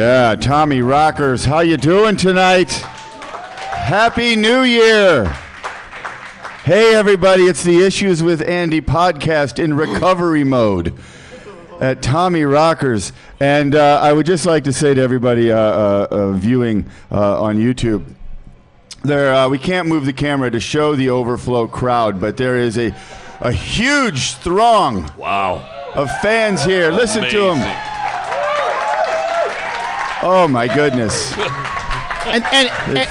Yeah, Tommy Rockers, how you doing tonight? Happy New Year. Hey, everybody, it's the Issues with Andy podcast in recovery mode at Tommy Rockers. And I would just like to say to everybody viewing on YouTube, we can't move the camera to show the overflow crowd, but there is a huge throng of fans here. Listen to them. Oh, my goodness. And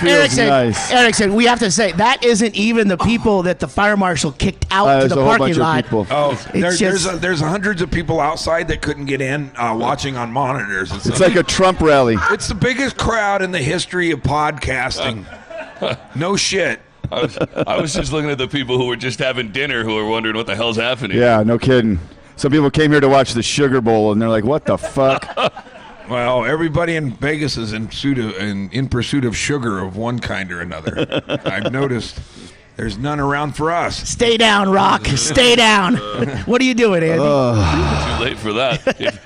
nice. Erickson, we have to say, that isn't even the people that the fire marshal kicked out to the parking lot. There's hundreds of people outside that couldn't get in watching on monitors. It's like a Trump rally. It's the biggest crowd in the history of podcasting. No shit. I was just looking at the people who were just having dinner who were wondering what the hell's happening. Yeah, no kidding. Some people came here to watch the Sugar Bowl, and they're like, what the fuck? Well, everybody in Vegas is in pursuit of sugar of one kind or another. I've noticed there's none around for us. Stay down, Rock. Stay down. What are you doing, Andy? Too late for that.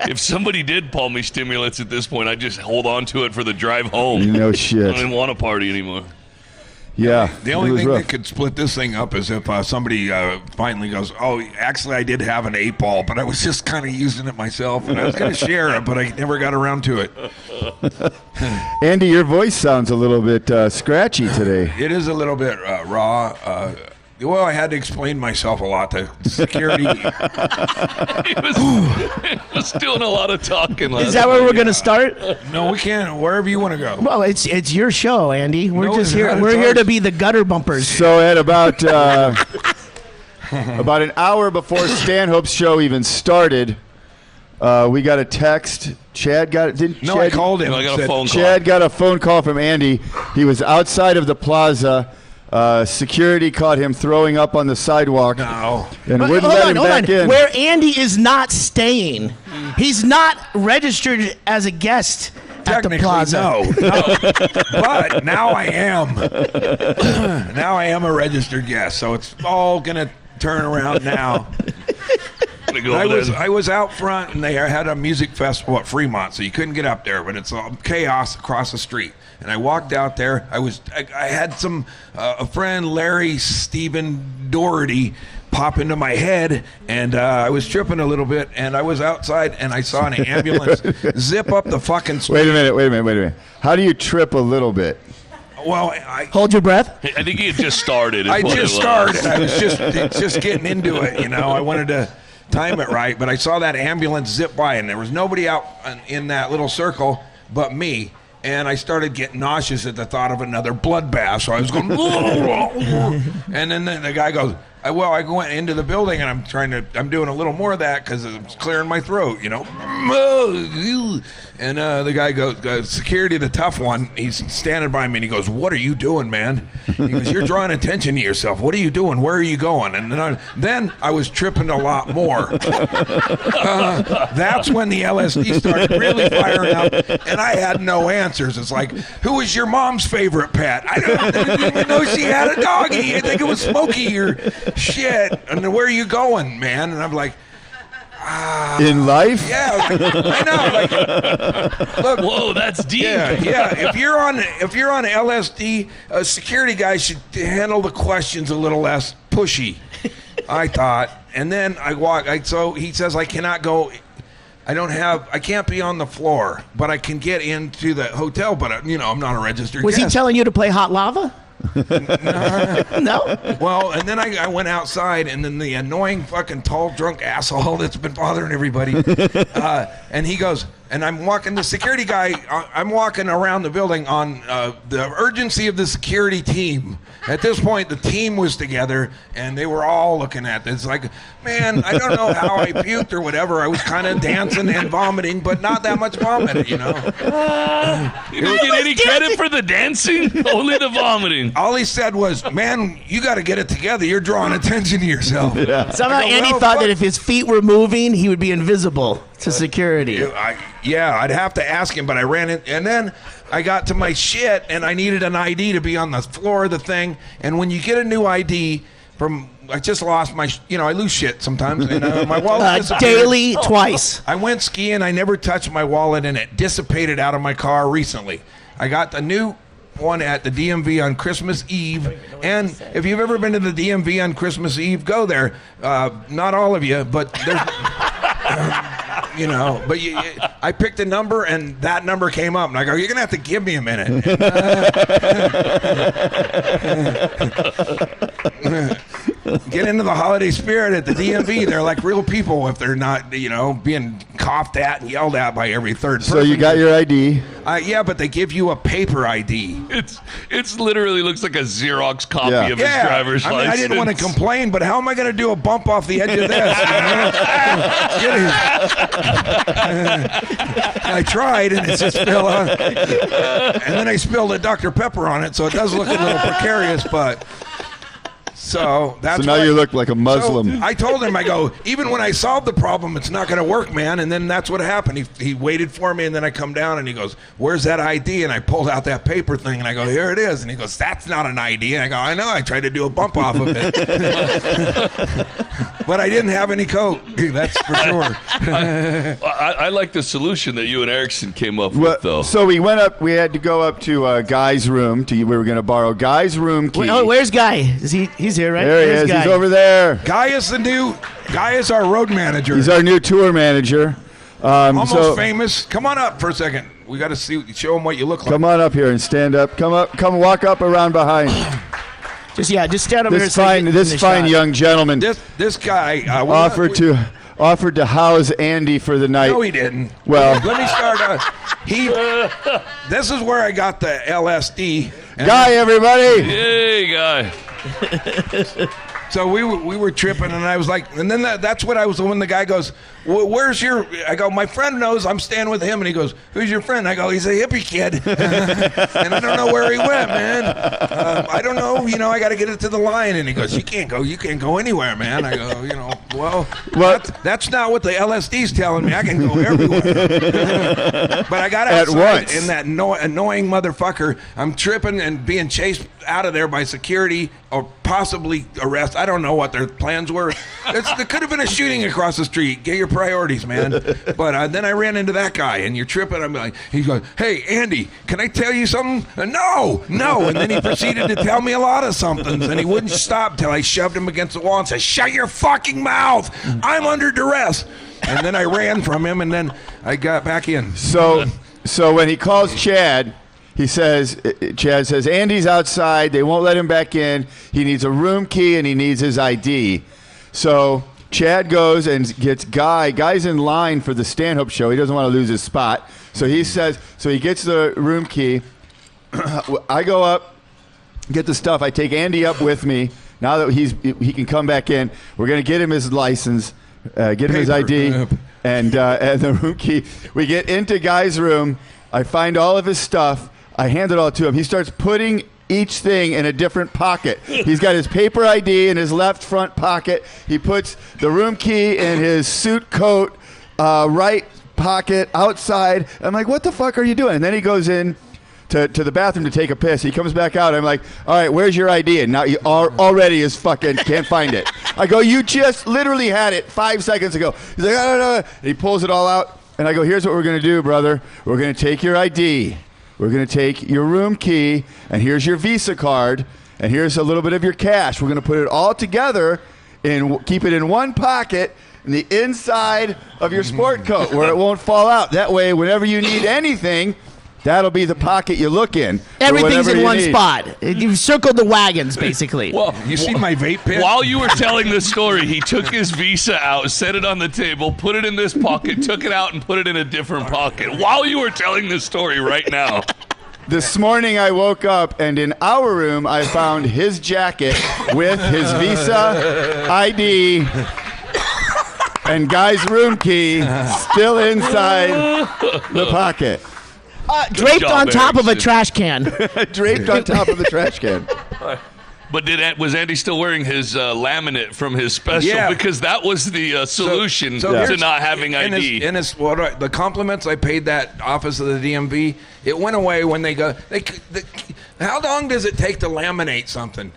If somebody did pull me stimulants at this point, I'd just hold on to it for the drive home. No shit. I don't even want to party anymore. Yeah. The only thing that could split this thing up is if somebody finally goes, oh, actually I did have an 8-ball, but I was just kind of using it myself, and I was going to share it, but I never got around to it. Andy, your voice sounds a little bit scratchy today. It is a little bit raw. Well, I had to explain myself a lot to security. He was doing a lot of talking. Is that where we're going to start? No, we can't. Wherever you want to go. Well, it's your show, Andy. We're just here. We're here to be the gutter bumpers. So at about an hour before Stanhope's show even started, we got a text. Chad got it. Didn't No, Chad, I called him. No, I got a phone call. Chad got a phone call from Andy. He was outside of the plaza. Security caught him throwing up on the sidewalk. No. And wouldn't let him back in. Where Andy is not staying. He's not registered as a guest at the plaza. No. But now I am. Now I am a registered guest, so it's all going to turn around now. I was out front, and they had a music festival at Fremont, so you couldn't get up there, but it's all chaos across the street. And I walked out there. I had a friend, Larry Stephen Doherty, pop into my head, and I was tripping a little bit, and I was outside, and I saw an ambulance zip up the fucking street. Wait a minute. How do you trip a little bit? Well, hold your breath. I think he had just started. I just started. I was just getting into it, you know. I wanted to time it right, but I saw that ambulance zip by, and there was nobody out in that little circle but me. And I started getting nauseous at the thought of another bloodbath. So I was going, and then the guy goes, I went into the building, and I'm doing a little more of that because it's clearing my throat, you know. And the guy goes, security, the tough one, he's standing by me, and he goes, what are you doing, man? He goes, you're drawing attention to yourself. What are you doing? Where are you going? And then I was tripping a lot more. That's when the LSD started really firing up, and I had no answers. It's like, who was your mom's favorite pet? I didn't even know she had a doggy. I think it was Smokey or shit. And where are you going, man? And I'm like, in life? Yeah, I know. Look, whoa, that's deep. Yeah. If you're on LSD, a security guy should handle the questions a little less pushy, I thought. And then so he says I cannot go. I can't be on the floor, but I can get into the hotel. But I'm not a registered guest. Was he telling you to play Hot Lava? No. Well, and then I went outside, and then the annoying fucking tall drunk asshole that's been bothering everybody, and he goes, and I'm walking the security guy. I'm walking around the building on the urgency of the security team. At this point, the team was together, and they were all looking at this like, man, I don't know how I puked or whatever. I was kind of dancing and vomiting, but not that much vomit, you know. You didn't get any credit for the dancing, only the vomiting. All he said was, man, you got to get it together. You're drawing attention to yourself. Yeah. Somehow Andy thought that if his feet were moving, he would be invisible to security. I'd have to ask him, but I ran in, and then I got to my shit, and I needed an ID to be on the floor of the thing. And when you get a new ID from I just lost my, I lose shit sometimes. And my wallet disappeared. Daily, twice. I went skiing. I never touched my wallet, and it dissipated out of my car recently. I got the new one at the DMV on Christmas Eve. And if you've ever been to the DMV on Christmas Eve, go there. Not all of you, but there's... but I picked a number, and that number came up, and I go, you're going to have to give me a minute. Get into the holiday spirit at the DMV. They're like real people if they're not, being coughed at and yelled at by every third person. So you got your ID? Yeah, but they give you a paper ID. It's literally looks like a Xerox copy of his driver's license. I didn't want to complain, but how am I going to do a bump off the edge of this? I tried, and it just fell on. And then I spilled a Dr. Pepper on it, so it does look a little precarious, but... So now you look like a Muslim. So I told him, I go, even when I solve the problem, it's not going to work, man. And then that's what happened. He waited for me, and then I come down, and he goes, where's that ID? And I pulled out that paper thing, and I go, here it is. And he goes, that's not an ID. And I go, I know. I tried to do a bump off of it. But I didn't have any coke. That's for sure. I like the solution that you and Erickson came up with, though. So we went up. We had to go up to Guy's room. We were going to borrow Guy's room key. Where's Guy? He's here, right? There he is. Guy. He's over there. Guy is our road manager. He's our new tour manager. Almost famous. Come on up for a second. We got to show him what you look like. Come on up here and stand up. Come walk up around behind. Just stand over here. This fine young gentleman. This guy offered to house Andy for the night. No, he didn't. Well, let me start. This is where I got the LSD. Guy, everybody. Hey, Guy. So we were tripping, and I was like, and then that's what I was when the guy goes, where's your? I go, my friend knows I'm staying with him, and he goes, who's your friend? I go, he's a hippie kid, and I don't know where he went, man. I don't know, I got to get it to the line, and he goes, you can't go anywhere, man. I go, well, that's not what the LSD's telling me. I can go everywhere, but I got outside, and that annoying motherfucker, I'm tripping and being chased out of there by security or possibly arrest. I don't know what their plans were. There could have been a shooting across the street. Get your priorities, man. But then I ran into that guy, and you're tripping. I'm like, he's going, hey, Andy, can I tell you something? No. And then he proceeded to tell me a lot of somethings, and he wouldn't stop until I shoved him against the wall and said, shut your fucking mouth. I'm under duress. And then I ran from him, and then I got back in. So when he calls Chad, Chad says, Andy's outside. They won't let him back in. He needs a room key, and he needs his ID. So Chad goes and gets Guy. Guy's in line for the Stanhope show. He doesn't want to lose his spot. So he gets the room key. I go up, get the stuff. I take Andy up with me. Now that he can come back in, we're going to get him his license, get him his ID, and the room key. We get into Guy's room. I find all of his stuff. I hand it all to him. He starts putting each thing in a different pocket. He's got his paper ID in his left front pocket. He puts the room key in his suit coat right pocket outside. I'm like, what the fuck are you doing? And then he goes in to the bathroom to take a piss. He comes back out. I'm like, all right, where's your ID? And now he already is fucking can't find it. I go, you just literally had it 5 seconds ago. He's like, I don't know. And he pulls it all out. And I go, here's what we're going to do, brother. We're going to take your ID. We're going to take your room key, and here's your Visa card, and here's a little bit of your cash. We're going to put it all together and keep it in one pocket in the inside of your sport coat where it won't fall out. That way, whenever you need anything, that'll be the pocket you look in. Everything's in one spot. You've circled the wagons, basically. Well, you see my vape pen? While you were telling this story, he took his Visa out, set it on the table, put it in this pocket, took it out, and put it in a different pocket. While you were telling this story right now. This morning I woke up, and in our room I found his jacket with his Visa ID and Guy's room key still inside the pocket. Draped on top of a trash can. Draped on top of the trash can. But was Andy still wearing his laminate from his special? Yeah. Because that was the solution to not having ID. The compliments I paid that office of the DMV, it went away when they go, how long does it take to laminate something?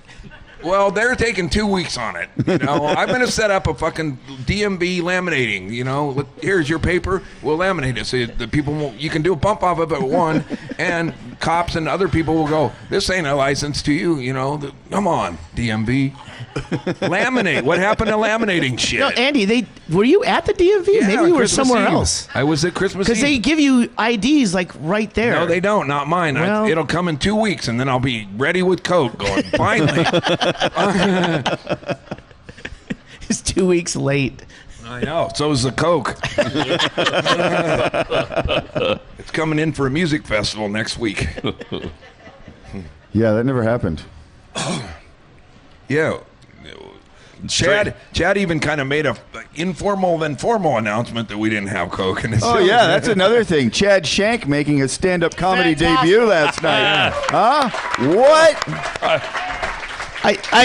Well, they're taking 2 weeks on it. You know, I'm going to set up a fucking DMV laminating. You know, look, here's your paper. We'll laminate it so the people won't, you can do a bump off of it one, and cops and other people will go, this ain't a license to you. You know, come on, DMV. Laminate. What happened to laminating shit? No, Andy, were you at the DMV? Yeah, Maybe you were Christmas somewhere Eve. else. I was at Christmas Eve. Because they give you IDs like right there. No, they don't. Not mine. Well, It'll come in 2 weeks, and then I'll be ready with coke going, finally. It's 2 weeks late. I know. So is the coke. It's coming in for a music festival next week. Yeah, that never happened. Yeah. Chad even kind of made a informal then formal announcement that we didn't have coke in his Oh, yeah, that's another thing. Chad Shank making a stand-up comedy debut last night. Huh? What?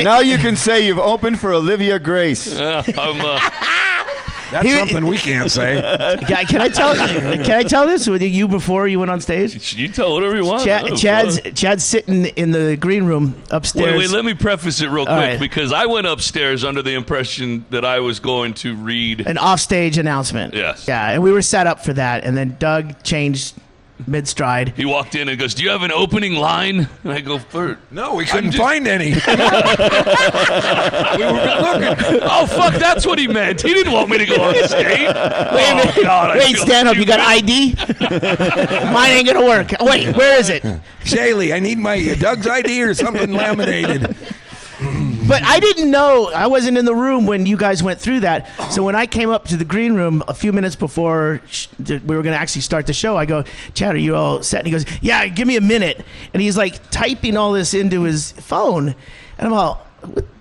Now you can say you've opened for Olivia Grace. That's something we can't say. Can I tell this with you before you went on stage? You tell whatever you want. Chad's sitting in the green room upstairs. Wait, let me preface it real quick right. because I went upstairs under the impression that I was going to read an offstage announcement. Yes. Yeah, and we were set up for that, and then Doug changed mid-stride. He walked in and goes, do you have an opening line? And I go, no, we couldn't find any. We were looking. Oh, fuck, that's what he meant. He didn't want me to go on stage. Wait, stand up. You got ID? Mine ain't going to work. Wait, where is it? Shaylee, I need my Doug's ID or something laminated. But I didn't know. I wasn't in the room when you guys went through that. So when I came up to the green room a few minutes before we were going to actually start the show, I go, Chad, are you all set? And he goes, yeah, give me a minute. And he's like typing all this into his phone. And I'm all,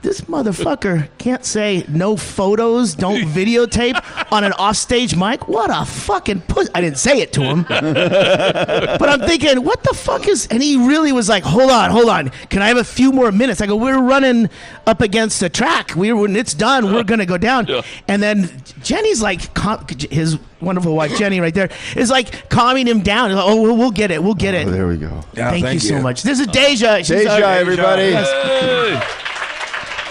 this motherfucker can't say no photos, don't videotape on an offstage mic. What a fucking pussy. I didn't say it to him. But I'm thinking, what the fuck is... And he really was like, hold on. Can I have a few more minutes? I go, we're running up against the track. When it's done, we're going to go down. Yeah. And then Jenny's like... his wonderful wife, Jenny, right there, is like calming him down. Like, oh, we'll get it. There we go. Yeah, thank you so much. This is Deja. Deja, everybody. Yes. Hey.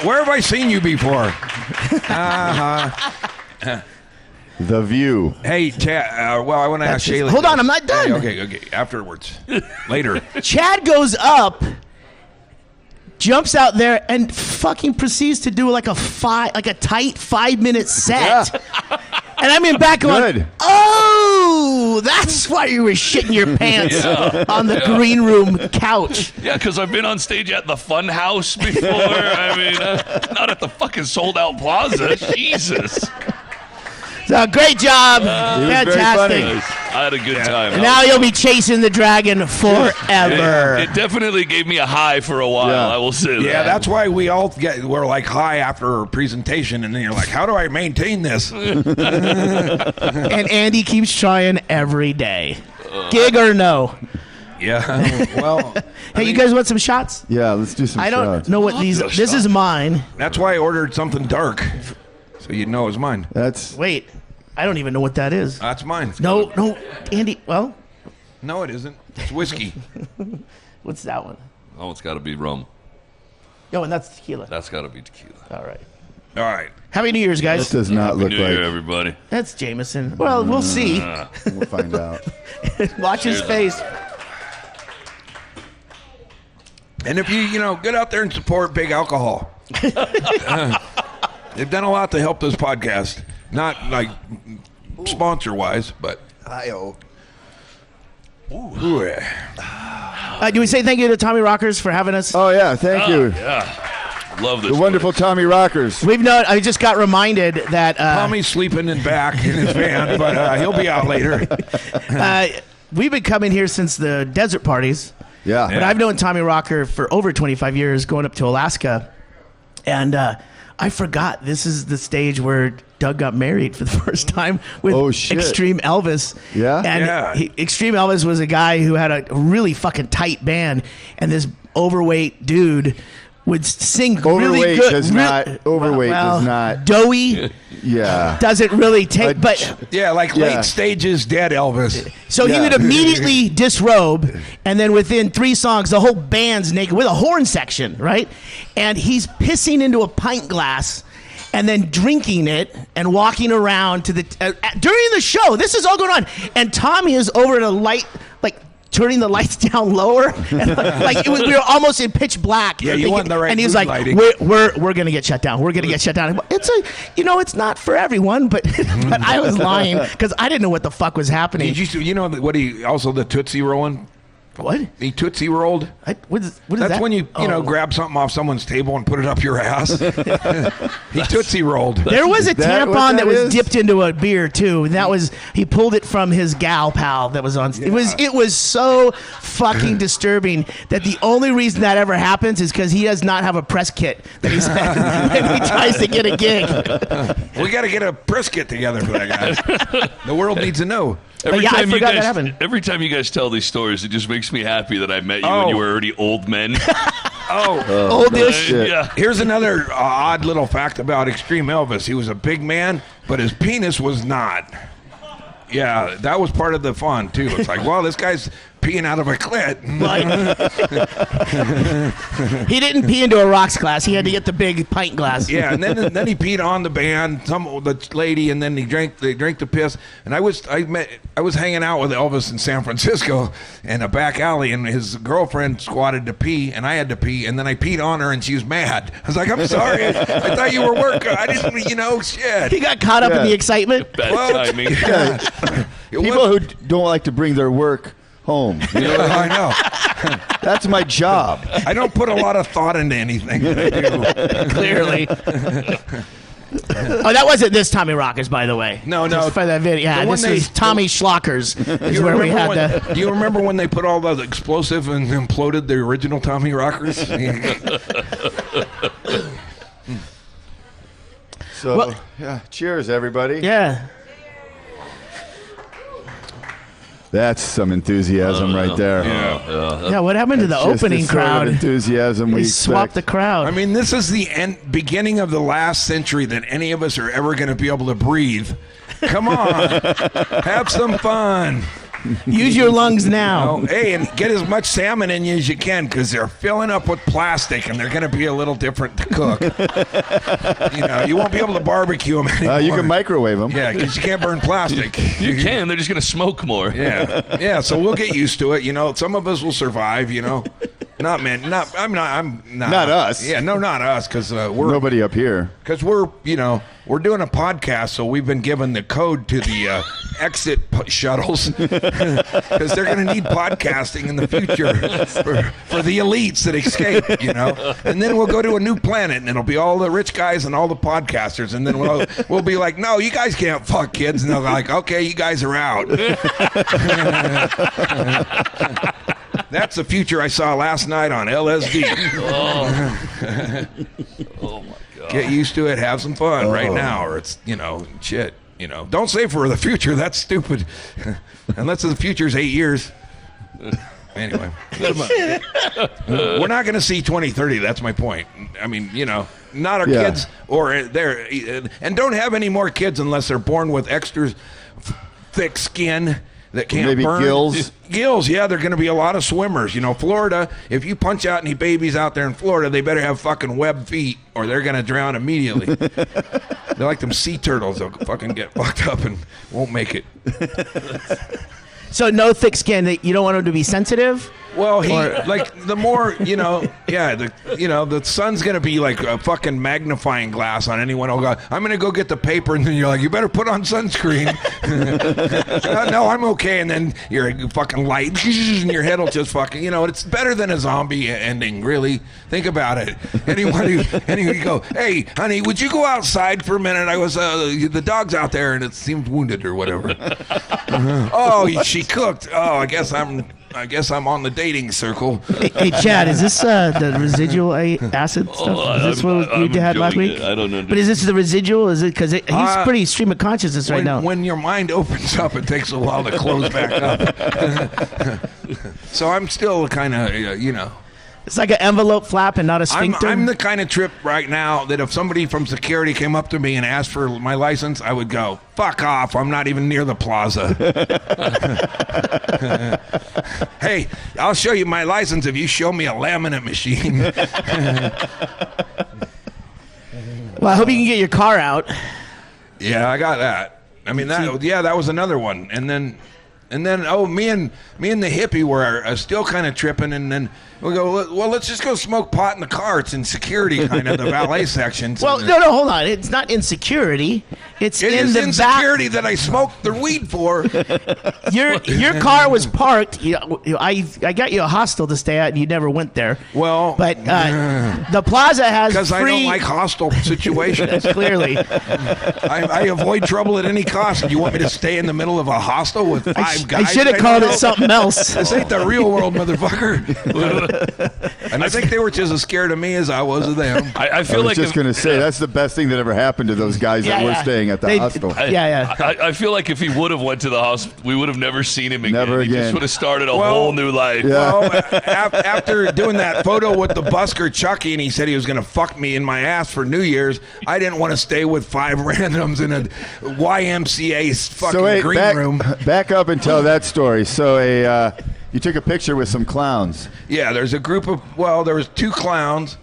Where have I seen you before? The View. Hey, Chad. Well, I want to ask Shaylee. Hold on, I'm not done. Okay. Afterwards. Later. Chad goes up, jumps out there, and fucking proceeds to do like a tight 5-minute set. And I'm in back going, oh, that's why you were shitting your pants on the green room couch. Yeah, because I've been on stage at the Fun House before. I mean, not at the fucking sold-out plaza. Jesus. So great job. Fantastic. I had a good time. And now you'll be chasing the dragon forever. It definitely gave me a high for a while, I will say that. Yeah, that's why we're like high after a presentation, and then you're like, how do I maintain this? And Andy keeps trying every day. Gig or no? Yeah. Well, hey, you guys want some shots? Yeah, let's do some shots. I don't know what these... This is mine. That's why I ordered something dark, so you'd know it was mine. Wait. I don't even know what that is. That's mine. No, Andy. Well, no, it isn't. It's whiskey. What's that one? Oh, it's got to be rum. Oh, and that's tequila. That's got to be tequila. All right. Happy New Year's, guys. This does not look New like Year, everybody. That's Jameson. Well, we'll see. We'll find out. Watch his face. And if you get out there and support Big Alcohol, they've done a lot to help this podcast. Not like sponsor-wise, but Hi-oh. Do we say thank you to Tommy Rockers for having us? Oh, yeah, thank you. Yeah. Love this. The wonderful Tommy Rockers. I just got reminded that... Tommy's sleeping in back in his van, but he'll be out later. We've been coming here since the desert parties. Yeah. But I've known Tommy Rocker for over 25 years, going up to Alaska. And I forgot this is the stage where Doug got married for the first time with Extreme Elvis. Yeah? And Extreme Elvis was a guy who had a really fucking tight band. And this overweight dude would sing Overweight really good. does not. Overweight does not. Doughy Yeah. doesn't really take. But Yeah, like late stages dead Elvis. so he would immediately disrobe, and then within 3 songs, the whole band's naked with a horn section, right? And he's pissing into a pint glass. And then drinking it and walking around to the during the show. This is all going on, and Tommy is over at a light, like turning the lights down lower, and like we were almost in pitch black. Yeah, you want the right. And he was like, lighting. "We're gonna get shut down. We're gonna get shut down." It's it's not for everyone, but but I was lying because I didn't know what the fuck was happening. You know what he also the Tootsie rolling. What? He Tootsie rolled. What is That's that? when you grab something off someone's table and put it up your ass. He Tootsie rolled. There was a that what tampon that that was is? dipped into a beer too, and that was he pulled it from his gal pal that was on. It was so fucking disturbing that the only reason that ever happens is because he does not have a press kit that he's when he tries to get a gig. We got to get a press kit together for that guy. The world needs to know. Every I time you forgot that guys, happened. every time you guys tell these stories, it just makes me happy that I met you when you were already old men. Oldish. Yeah. Here's another odd little fact about Extreme Elvis. He was a big man, but his penis was not. Yeah, that was part of the fun, too. It's like, well, this guy's peeing out of a clit. He didn't pee into a rocks glass. He had to get the big pint glass. Yeah, and then he peed on the band, the lady, and then they drank the piss. And I was hanging out with Elvis in San Francisco in a back alley, and his girlfriend squatted to pee, and I had to pee, and then I peed on her, and she was mad. I was like, I'm sorry, I thought you were working. I didn't, shit. He got caught up in the excitement. Bad timing. People who don't like to bring their work home. You know, I know. that's my job. I don't put a lot of thought into anything that I do. Clearly. Oh, that wasn't this Tommy Rockers, by the way. No. Just for that video. Yeah, The one this is Tommy Schlockers. Is You where we remember had when- Do you remember when they put all the explosive and imploded the original Tommy Rockers? So, Well- cheers, everybody. Yeah. That's some enthusiasm right there. Yeah, what happened to the Just opening sort of crowd? enthusiasm we They swapped the expect. crowd. I mean, this is the beginning of the last century that any of us are ever going to be able to breathe. Come on. Have some fun. Use your lungs now. Oh, hey, and get as much salmon in you as you can because they're filling up with plastic and they're going to be a little different to cook. You won't be able to barbecue them anymore. You can microwave them. Yeah, because you can't burn plastic. You can. They're just going to smoke more. Yeah. So we'll get used to it. Some of us will survive. Not us. Yeah, no, not us. Because Nobody up here. Because we're doing a podcast, so we've been given the code to the exit shuttles because they're going to need podcasting in the future for the elites that escape, And then we'll go to a new planet, and it'll be all the rich guys and all the podcasters, and then we'll be like, no, you guys can't fuck kids, and they'll be like, okay, you guys are out. That's the future I saw last night on LSD. Oh my God. Get used to it. Have some fun right now, or it's shit. Don't say for the future. That's stupid. Unless the future's 8 years. Anyway, we're not going to see 2030. That's my point. I mean, not our kids or they're and don't have any more kids unless they're born with extra thick skin that can't Maybe burn. gills. Gills, yeah, they're going to be a lot of swimmers. Florida, if you punch out any babies out there in Florida, they better have fucking web feet or they're going to drown immediately. They're like them sea turtles. They'll fucking get fucked up and won't make it. So no thick skin. You don't want him to be sensitive? Well, the more, the sun's going to be like a fucking magnifying glass on anyone who'll go, I'm going to go get the paper, and then you're like, you better put on sunscreen. No, I'm okay. And then you're fucking light, and your head will just fucking, it's better than a zombie ending, really. Think about it. Anyone who go, hey, honey, would you go outside for a minute? I was, the dog's out there, and it seemed wounded or whatever. Oh, she cooked. Oh, I guess I'm on the dating circle. Hey, Chad, is this the residual acid stuff? Is this what we had last week? I don't know. But is this the residual? Is it because he's pretty stream of consciousness right now? When your mind opens up, it takes a while to close back up. So I'm still kind of, It's like an envelope flap and not a sphincter. I'm the kind of trip right now that if somebody from security came up to me and asked for my license, I would go, fuck off, I'm not even near the plaza. Hey, I'll show you my license if you show me a laminate machine. Well, I hope you can get your car out. Yeah, I got that. I mean, that was another one. And then, me and the hippie were still kind of tripping, and then we go, well, let's just go smoke pot in the car. It's in security, kind of the valet section. Well, no, hold on. It's not insecurity. It is insecurity that I smoked the weed for. Your car was parked. I got you a hostel to stay at, and you never went there. Well, but the plaza has because I don't like hostile situations. Clearly, I avoid trouble at any cost. And you want me to stay in the middle of a hostel with five guys? I should have called it something else. This ain't the real world, motherfucker. And I think they were just as scared of me as I was of them. I feel like just going to say that's the best thing that ever happened to those guys that were staying at the hostel. I feel like if he would have went to the hospital, we would have never seen him again. Never again. He just would have started a whole new life. Yeah. Well, after doing that photo with the busker Chucky, and he said he was going to fuck me in my ass for New Year's, I didn't want to stay with 5 randoms in a YMCA fucking green room. Back up and tell that story. So you took a picture with some clowns. Yeah, there's a group of, there was 2 clowns,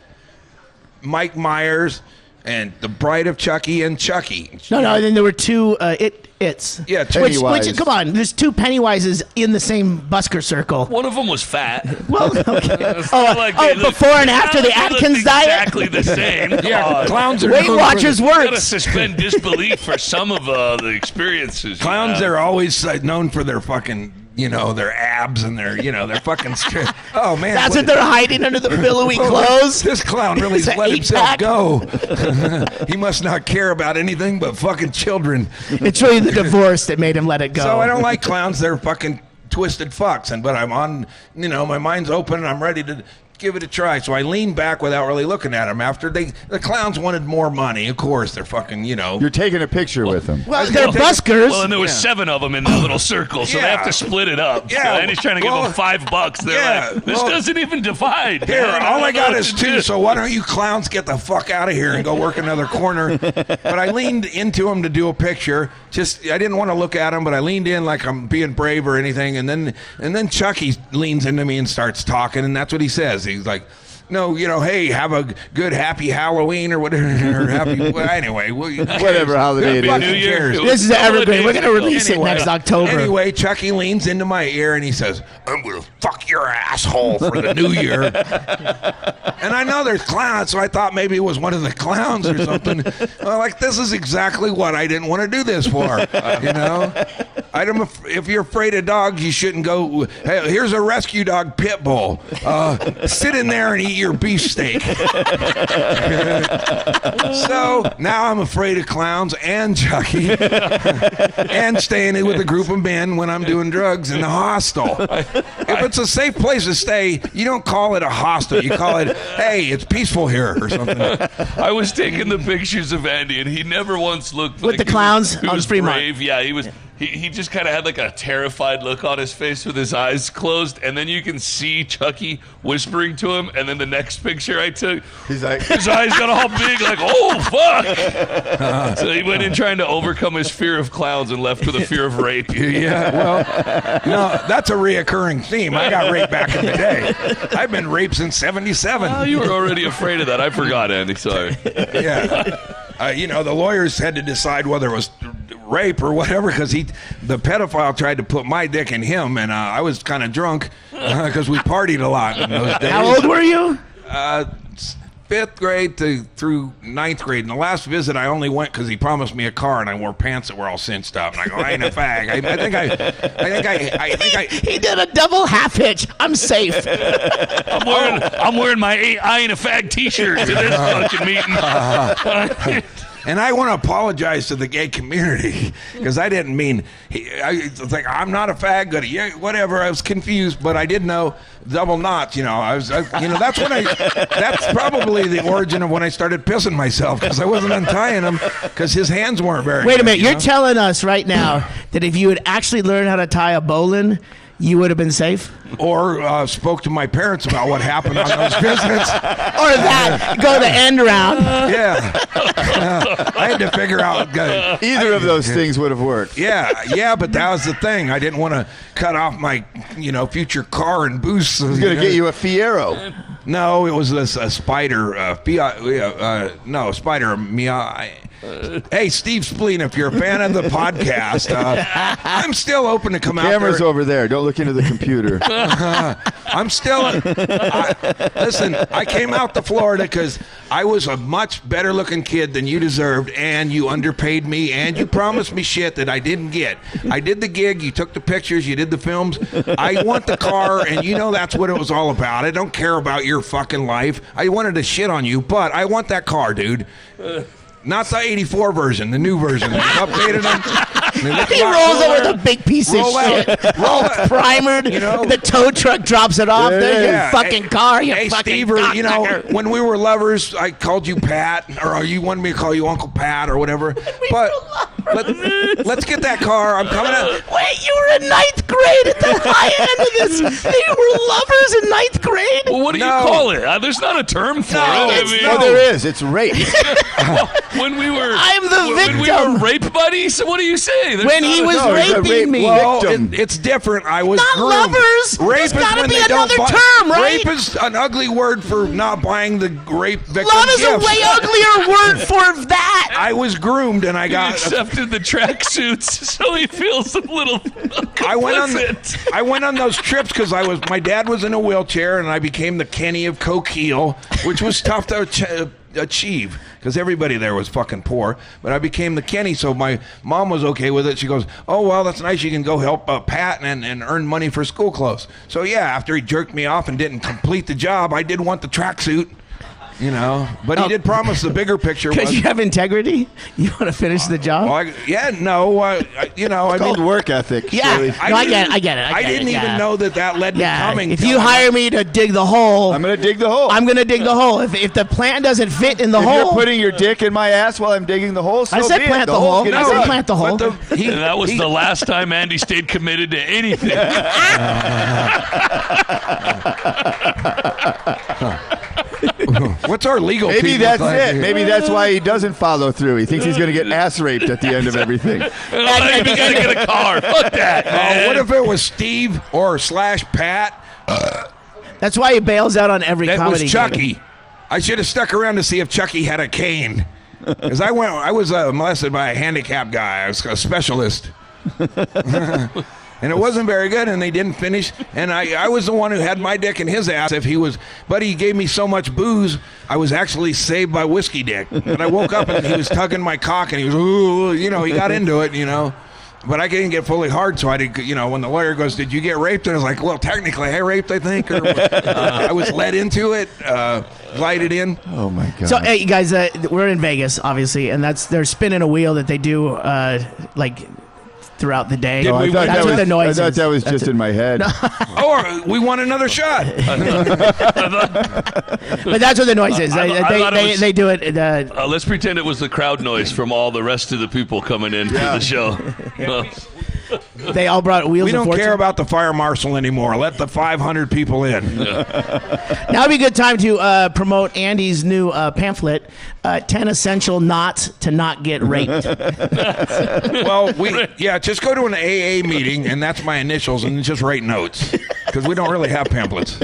Mike Myers and the Bride of Chucky and Chucky. No, and then there were 2 It's. Yeah, which, come on, there's 2 Pennywises in the same busker circle. One of them was fat. Well, okay. Before and after the Atkins diet? Exactly the same. Yeah, clowns are... Weight Watchers works. You gotta works. suspend disbelief for some of the experiences. Clowns are always known for their fucking... their abs and their fucking strength. Oh, man. That's what they're hiding under the billowy clothes? This clown really let himself go. He must not care about anything but fucking children. It's really the divorce that made him let it go. So I don't like clowns. They're fucking twisted fucks. But I'm on, my mind's open and I'm ready to give it a try. So I leaned back without really looking at them. After the clowns wanted more money, of course, they're fucking, You're taking a picture with them. Well, they're buskers. Well, and there was 7 of them in that little circle, so they have to split it up. Yeah. So, and he's trying to give them $5. They're like, this doesn't even divide. Here, all I got is 2, so why don't you clowns get the fuck out of here and go work another corner? But I leaned into him to do a picture. I didn't want to look at him, but I leaned in like I'm being brave or anything. And then Chucky leans into me and starts talking, and that's what he says. He's like, no, hey, have a good, happy Halloween or whatever. Anyway. Whatever holiday it is. New Year. This is evergreen. We're going to release it next October. Anyway, Chucky leans into my ear and he says, I'm going to fuck your asshole for the new year. And I know there's clowns, so I thought maybe it was one of the clowns or something. This is exactly what I didn't want to do this for, If you're afraid of dogs, you shouldn't go, hey, here's a rescue dog pit bull. Sit in there and eat your beefsteak. So now I'm afraid of clowns and Chucky and staying in with a group of men when I'm doing drugs in the hostel. If it's a safe place to stay, you don't call it a hostel. You call it, hey, it's peaceful here or something. I was taking the pictures of Andy, and he never once looked with like the clowns he was Fremont. brave. Yeah, he was. He just kind of had like a terrified look on his face with his eyes closed, and then you can see Chucky whispering to him, and then the next picture I took, he's like, his eyes got all big, like, oh, fuck. So he went in trying to overcome his fear of clowns and left with a fear of rape. Yeah, well, no, that's a reoccurring theme. I got raped back in the day. I've been raped since 1977. Oh, you were already afraid of that. I forgot, Andy. Sorry. Yeah. The lawyers had to decide whether it was rape or whatever because the pedophile tried to put my dick in him, and I was kind of drunk because we partied a lot in those days. How old were you? 5th grade through 9th grade. And the last visit, I only went because he promised me a car, and I wore pants that were all cinched up. And I go, I ain't a fag. I think He did a double half hitch. I'm safe. I'm wearing my I ain't a fag T-shirt to this fucking meeting. And I want to apologize to the gay community because I didn't mean. It's like I'm not a fag. Whatever. I was confused, but I did know double knots. That's probably the origin of when I started pissing myself because I wasn't untying him because his hands weren't very. Wait a minute. You're telling us right now that if you would actually learn how to tie a bowline, you would have been safe? Or spoke to my parents about what happened on those visits. Or that, go the end round. Yeah. I had to figure out. Either of those things would have worked. Yeah, but that was the thing. I didn't want to cut off my, future car and boost. He's going to get you a Fiero. No, it was a Spider. Spider. Hey, Steve Spleen, if you're a fan of the podcast, I'm still open to come out there. Camera's over there. Don't look into the computer. I'm still. Listen, I came out to Florida because I was a much better looking kid than you deserved, and you underpaid me, and you promised me shit that I didn't get. I did the gig, you took the pictures, you did the films. I want the car, and that's what it was all about. I don't care about your fucking life. I wanted to shit on you, but I want that car, dude. Not the 84 version, the new version. They updated them. He rolls over the big piece of shit. All primered. The tow truck drops it off. There's your fucking car. Hey, Steve, when we were lovers, I called you Pat, or you wanted me to call you Uncle Pat or whatever. But let's get that car. I'm coming out. Wait, you were in 9th grade at the high end of this. They were lovers in 9th grade? Well, what do you call it? There's not a term for it. Well, there is. It's rape. When we were, I'm the victim. When we were rape buddies, what do you say? When he was raping me. Well, it's different. I was not groomed. Lovers. Rape There's got to be another term, right? Rape is an ugly word for not buying the rape victim Love is gifts. a way uglier word for that. I was groomed, and I got accepted the tracksuits, so he feels a little. I went on those trips because my dad was in a wheelchair, and I became the Kenny of Coquille, which was tough to achieve because everybody there was fucking poor, but I became the Kenny, so my mom was okay with it. She goes, oh well, that's nice, you can go help Pat and earn money for school clothes. So yeah, after he jerked me off and didn't complete the job, I did want the tracksuit. But he did promise the bigger picture. Because you have integrity? You want to finish the job? I It's called work ethic. Yeah, I get it. I didn't even know that led to coming. If you hire me to dig the hole, I'm going to dig the hole. I'm going to dig the hole. If the plant doesn't fit in the hole. If you're putting your dick in my ass while I'm digging the hole, I said plant the hole. I said plant the hole. And that was the last time Andy stayed committed to anything. What's our legal Maybe team that's like it. here? Maybe that's why he doesn't follow through. He thinks he's going to get ass raped at the end of everything. You gotta get a car. Fuck that, man. What if it was Steve or /Pat? That's why he bails out on every That comedy was Chucky. game. I should have stuck around to see if Chucky had a cane. Because I was molested by a handicapped guy. I was a specialist. And it wasn't very good, and they didn't finish. And I was the one who had my dick in his ass. But he gave me so much booze, I was actually saved by whiskey dick. And I woke up and he was tugging my cock, and he was, ooh, he got into it, But I didn't get fully hard, so I did. When the lawyer goes, "Did you get raped?" And I was like, "Well, technically, I raped, I think." Or, I was led into it, glided in. Oh my god! So, hey, you guys, we're in Vegas, obviously, and they're spinning a wheel that they do throughout the day. Oh, That's what the noise is. I thought that was just in my head. Oh, we want another shot. But that's what the noise is. They do it. Let's pretend it was the crowd noise from all the rest of the people coming in to the show. They all brought wheels. We of don't fortune. care about the fire marshal anymore. Let the 500 people in. Now would be a good time to promote Andy's new pamphlet, 10 Essential Knots to Not Get Raped. Well, just go to an AA meeting, and that's my initials, and just write notes. Because we don't really have pamphlets.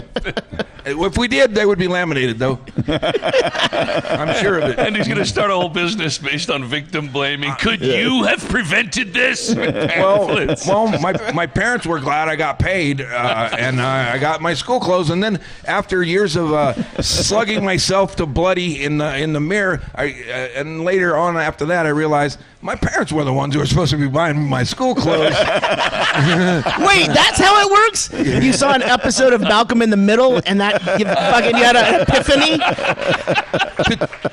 If we did, they would be laminated, though. I'm sure of it. And he's going to start a whole business based on victim blaming. Could you have prevented this? Well, my parents were glad I got paid, and I got my school clothes. And then after years of slugging myself to bloody in the mirror, and later on after that, I realized my parents were the ones who were supposed to be buying me my school clothes. Wait, that's how it works? You saw an episode of Malcolm in the Middle, and that you had an epiphany?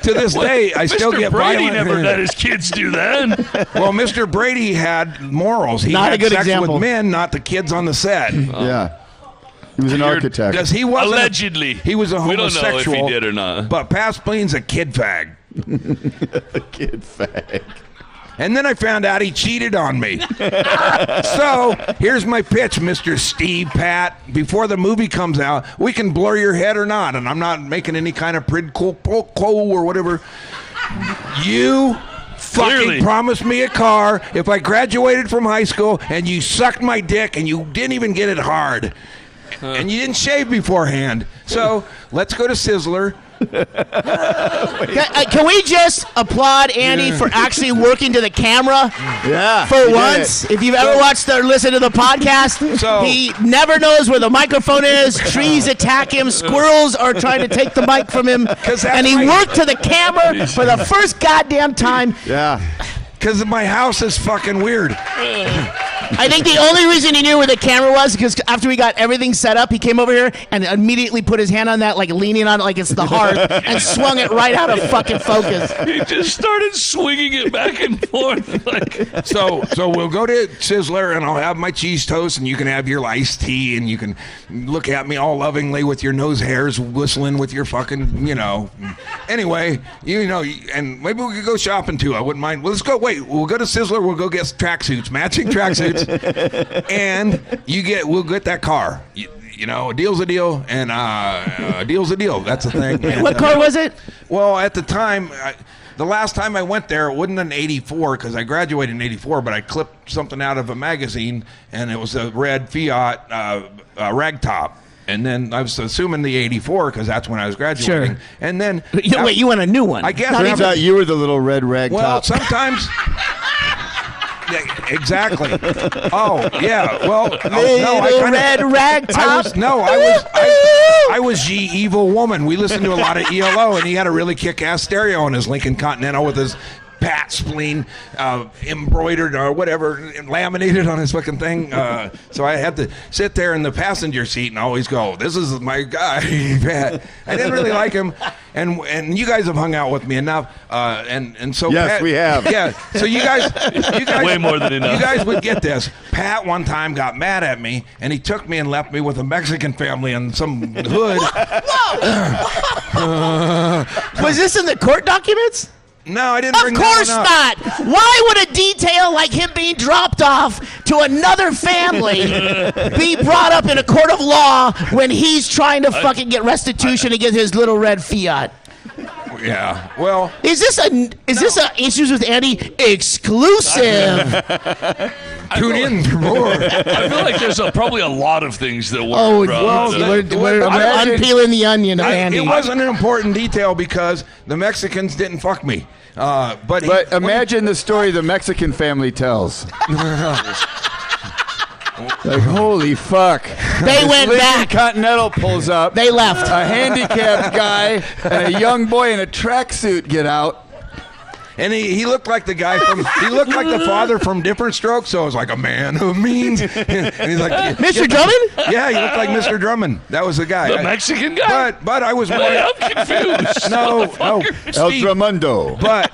To this day, I still get Brady violent. never let his kids do that. Well, Mr. Brady had morals. He Not had a good sex example. with men, not the kids on the set. Yeah. He was an architect. Because he wasn't Allegedly. He was a homosexual. We don't know if he did or not. But Pat Spleen's a kid fag. Kid fag. And then I found out he cheated on me. So here's my pitch, Mr. Steve Pat. Before the movie comes out, we can blur your head or not, and I'm not making any kind of prid quo or whatever. You fucking promised me a car if I graduated from high school, and you sucked my dick, and you didn't even get it hard. And you didn't shave beforehand. So let's go to Sizzler. Can we just applaud Andy for actually working to the camera? Yeah. For once, if you've ever watched or listened to the podcast, he never knows where the microphone is. Trees attack him. Squirrels are trying to take the mic from him. And he worked to the camera for the first goddamn time. Yeah. Because my house is fucking weird. I think the only reason he knew where the camera was because after we got everything set up, he came over here and immediately put his hand on that, like leaning on it like it's the hearth, and swung it right out of fucking focus. He just started swinging it back and forth. Like. So we'll go to Sizzler, and I'll have my cheese toast, and you can have your iced tea, and you can look at me all lovingly with your nose hairs whistling with your fucking, Anyway, and maybe we could go shopping too. I wouldn't mind. Well, let's go. Wait, we'll go to Sizzler. We'll go get tracksuits, matching tracksuits. And we'll get that car. A deal's a deal, and a deal's a deal. That's the thing. And, what car was it? Well, at the time, the last time I went there, it wasn't an 84 because I graduated in 84, but I clipped something out of a magazine, and it was a red Fiat ragtop. And then I was assuming the 84 because that's when I was graduating. Sure. And then wait, you want a new one? I guess. Turns out you were the little red rag well, top. Sometimes. Exactly. Oh yeah. Well, red rag top. I was ye evil woman. We listened to a lot of ELO, and he had a really kick-ass stereo on his Lincoln Continental with his Pat spleen embroidered or whatever, laminated on his fucking thing. So I had to sit there in the passenger seat and always go, "This is my guy, Pat." I didn't really like him, and you guys have hung out with me enough, and so yes, Pat, we have. Yeah, so you guys way more than enough. You guys would get this. Pat one time got mad at me, and he took me and left me with a Mexican family in some hood. Was this in the court documents? No, I didn't bring that Of course one up. not. Why would a detail like him being dropped off to another family be brought up in a court of law when he's trying to fucking get restitution against his little red Fiat? Yeah. Well, is this a Issues with Andy exclusive? Tune in for more. I feel like there's probably a lot of things that were. Oh, well, we're unpeeling the onion of Andy. It wasn't an important detail because the Mexicans didn't fuck me. But imagine the story the Mexican family tells. Like, holy fuck. They went back. Continental pulls up. They left. A handicapped guy and a young boy in a tracksuit get out. And he looked like the guy he looked like the father from Different Strokes, so I was like, a man who means. And he's like, Mr. Drummond? Yeah, he looked like Mr. Drummond. That was the guy. The Mexican guy? But I was more. I'm confused. No. El Drummando. But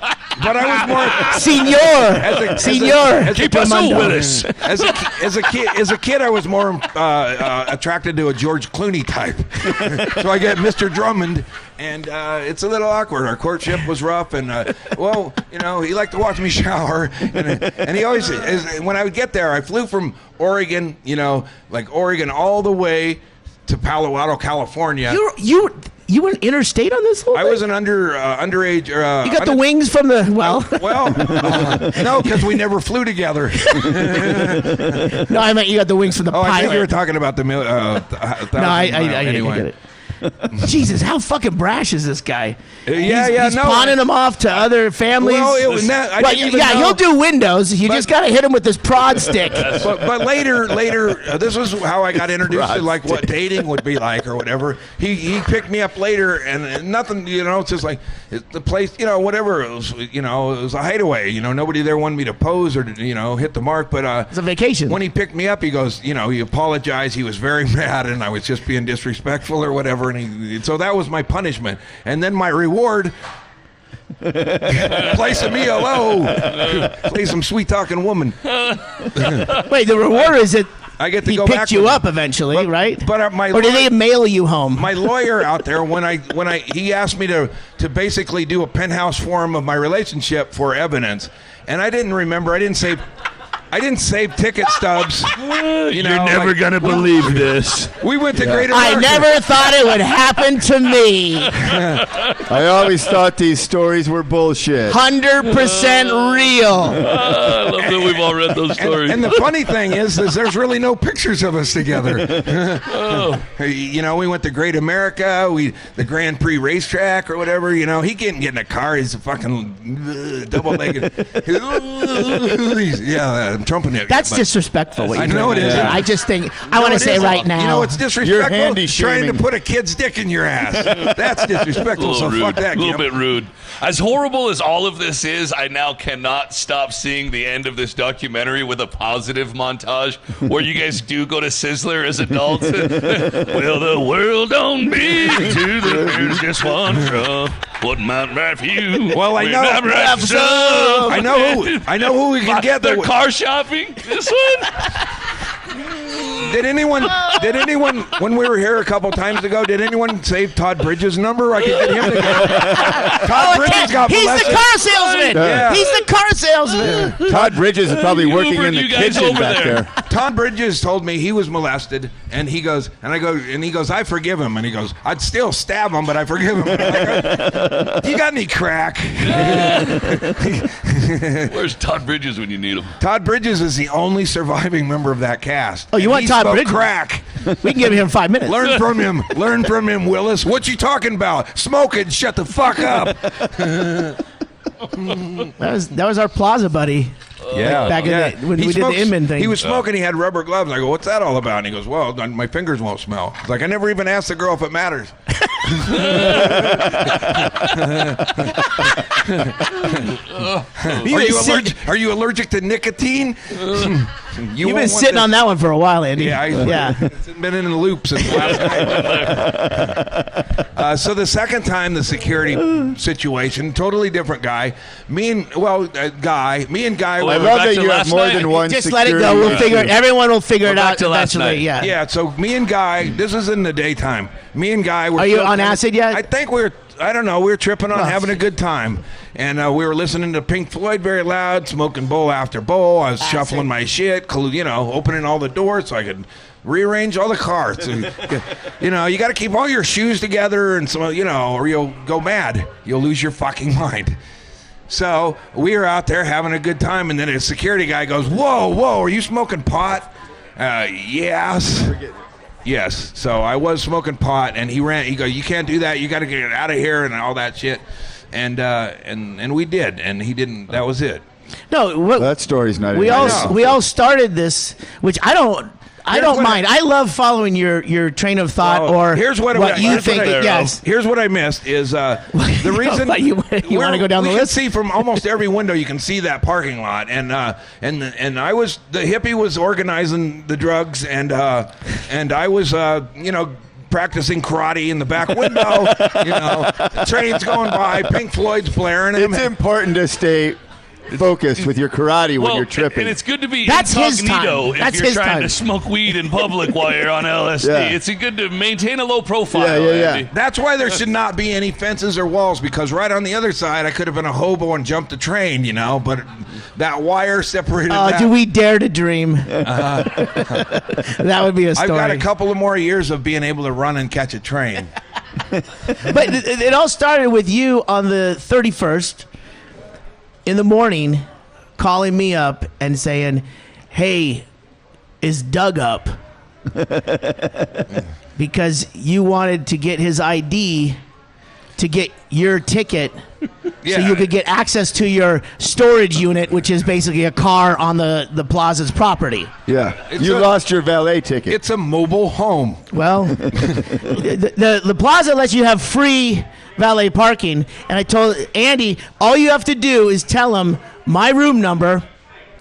I was more. Senor. Keep us with us. As a kid, I was more attracted to a George Clooney type. So I get Mr. Drummond. And it's a little awkward. Our courtship was rough, and he liked to watch me shower. And he always, when I would get there, I flew from Oregon, like Oregon, all the way to Palo Alto, California. You went interstate on this whole thing? I was an underage. You got the wings from the no, because we never flew together. No, I meant you got the wings from the pilot. I think you were talking about the. No, I get it. Jesus, how fucking brash is this guy? He's pawning them off to other families. Well, he'll do windows. You just got to hit him with this prod stick. But later, this was how I got introduced to like what dating would be like or whatever. He picked me up later, and nothing, it's just like the place, whatever. It was a hideaway. Nobody there wanted me to pose or hit the mark. But it's a vacation. When he picked me up, he goes, he apologized. He was very mad, and I was just being disrespectful or whatever. And so that was my punishment. And then my reward, play some ELO, play some sweet talking woman. Wait, the reward is it I get to he go back. picked you up eventually, right? But or did they mail you home? My lawyer out there, he asked me to basically do a penthouse form of my relationship for evidence, and I didn't remember. I didn't save ticket stubs. You're never gonna believe this. We went to Great America. I never thought it would happen to me. I always thought these stories were bullshit. 100% real. I love that we've all read those stories. And the funny thing is there's really no pictures of us together. We went to Great America, the Grand Prix racetrack or whatever. He can't get in a car. He's a fucking double-legged. I'm trumping it. That's disrespectful. What I know it is. I just think I want to say right now. It's disrespectful. You're handy trying shaming. to put a kid's dick in your ass. That's disrespectful. So rude. fuck that. A little bit rude. As horrible as all of this is, I now cannot stop seeing the end of this documentary with a positive montage where you guys do go to Sizzler as adults. Well, the world don't be to there's just one truck. What might right for you? Well, I know. I know who we can get. They're car shopping. This one. Did anyone, when we were here a couple times ago, did anyone save Todd Bridges' number? I could get him to go. Todd Bridges got He's molested. the car salesman. Yeah. He's the car salesman. Todd Bridges is probably working in the you guys kitchen over back there. Todd Bridges told me he was molested, and he goes, I forgive him, and he goes, I'd still stab him, but I forgive him. You got any crack? Where's Todd Bridges when you need him? Todd Bridges is the only surviving member of that cast. Oh, you want He Todd smoked Bridges? crack. We can give him 5 minutes. Learn from him. Learn from him, Willis. What you talking about? Smoking. Shut the fuck up. That was our Plaza buddy. Yeah. Back in the, when we did the Inman thing. He was smoking. He had rubber gloves. I go, what's that all about? And he goes, well, my fingers won't smell. It's like, I never even asked the girl if it matters. Are you allergic to nicotine? You've been sitting on that one for a while, Andy. Yeah. It's been in the loop since last night. So the second time, the security situation, totally different guy. Me and Guy. I love that you have more than one. Just security let it go. We'll issue. figure it. Everyone will figure it out to last eventually. night. Yeah. Yeah, so me and Guy, this is in the daytime. Me and Guy were. Are you on acid yet? I think I don't know, we were tripping on having a good time. And we were listening to Pink Floyd very loud, smoking bowl after bowl. I was shuffling my shit, opening all the doors so I could rearrange all the cars. You got to keep all your shoes together, and so or you'll go mad. You'll lose your fucking mind. So we were out there having a good time, and then a security guy goes, whoa, are you smoking pot? Yes. Yes. So I was smoking pot, and he goes, you can't do that. You got to get out of here and all that shit. And we did, and he didn't. That was it. No, That story's not. we all started this, which I don't mind. I love following your train of thought or here's what you think. Yes. Here's what I missed is the reason you want to go down the list. You can see from almost every window. You can see that parking lot, and I was the hippie was organizing the drugs, and I was practicing karate in the back window. Trains going by, Pink Floyd's blaring. It's important to stay focused with your karate when you're tripping. And it's good to be That's his incognito time. That's if you're his trying time. to smoke weed in public while you're on LSD. Yeah. It's good to maintain a low profile. Yeah. Andy. That's why there should not be any fences or walls, because right on the other side, I could have been a hobo and jumped the train, but that wire separated that. Do we dare to dream? That would be a story. I've got a couple of more years of being able to run and catch a train. But it all started with you on the 31st in the morning calling me up and saying, hey, is Doug up? Because you wanted to get his ID to get your ticket so you could get access to your storage unit, which is basically a car on the Plaza's property. Yeah. You lost your valet ticket. It's a mobile home. Well, the Plaza lets you have free valet parking, and I told Andy, all you have to do is tell him my room number.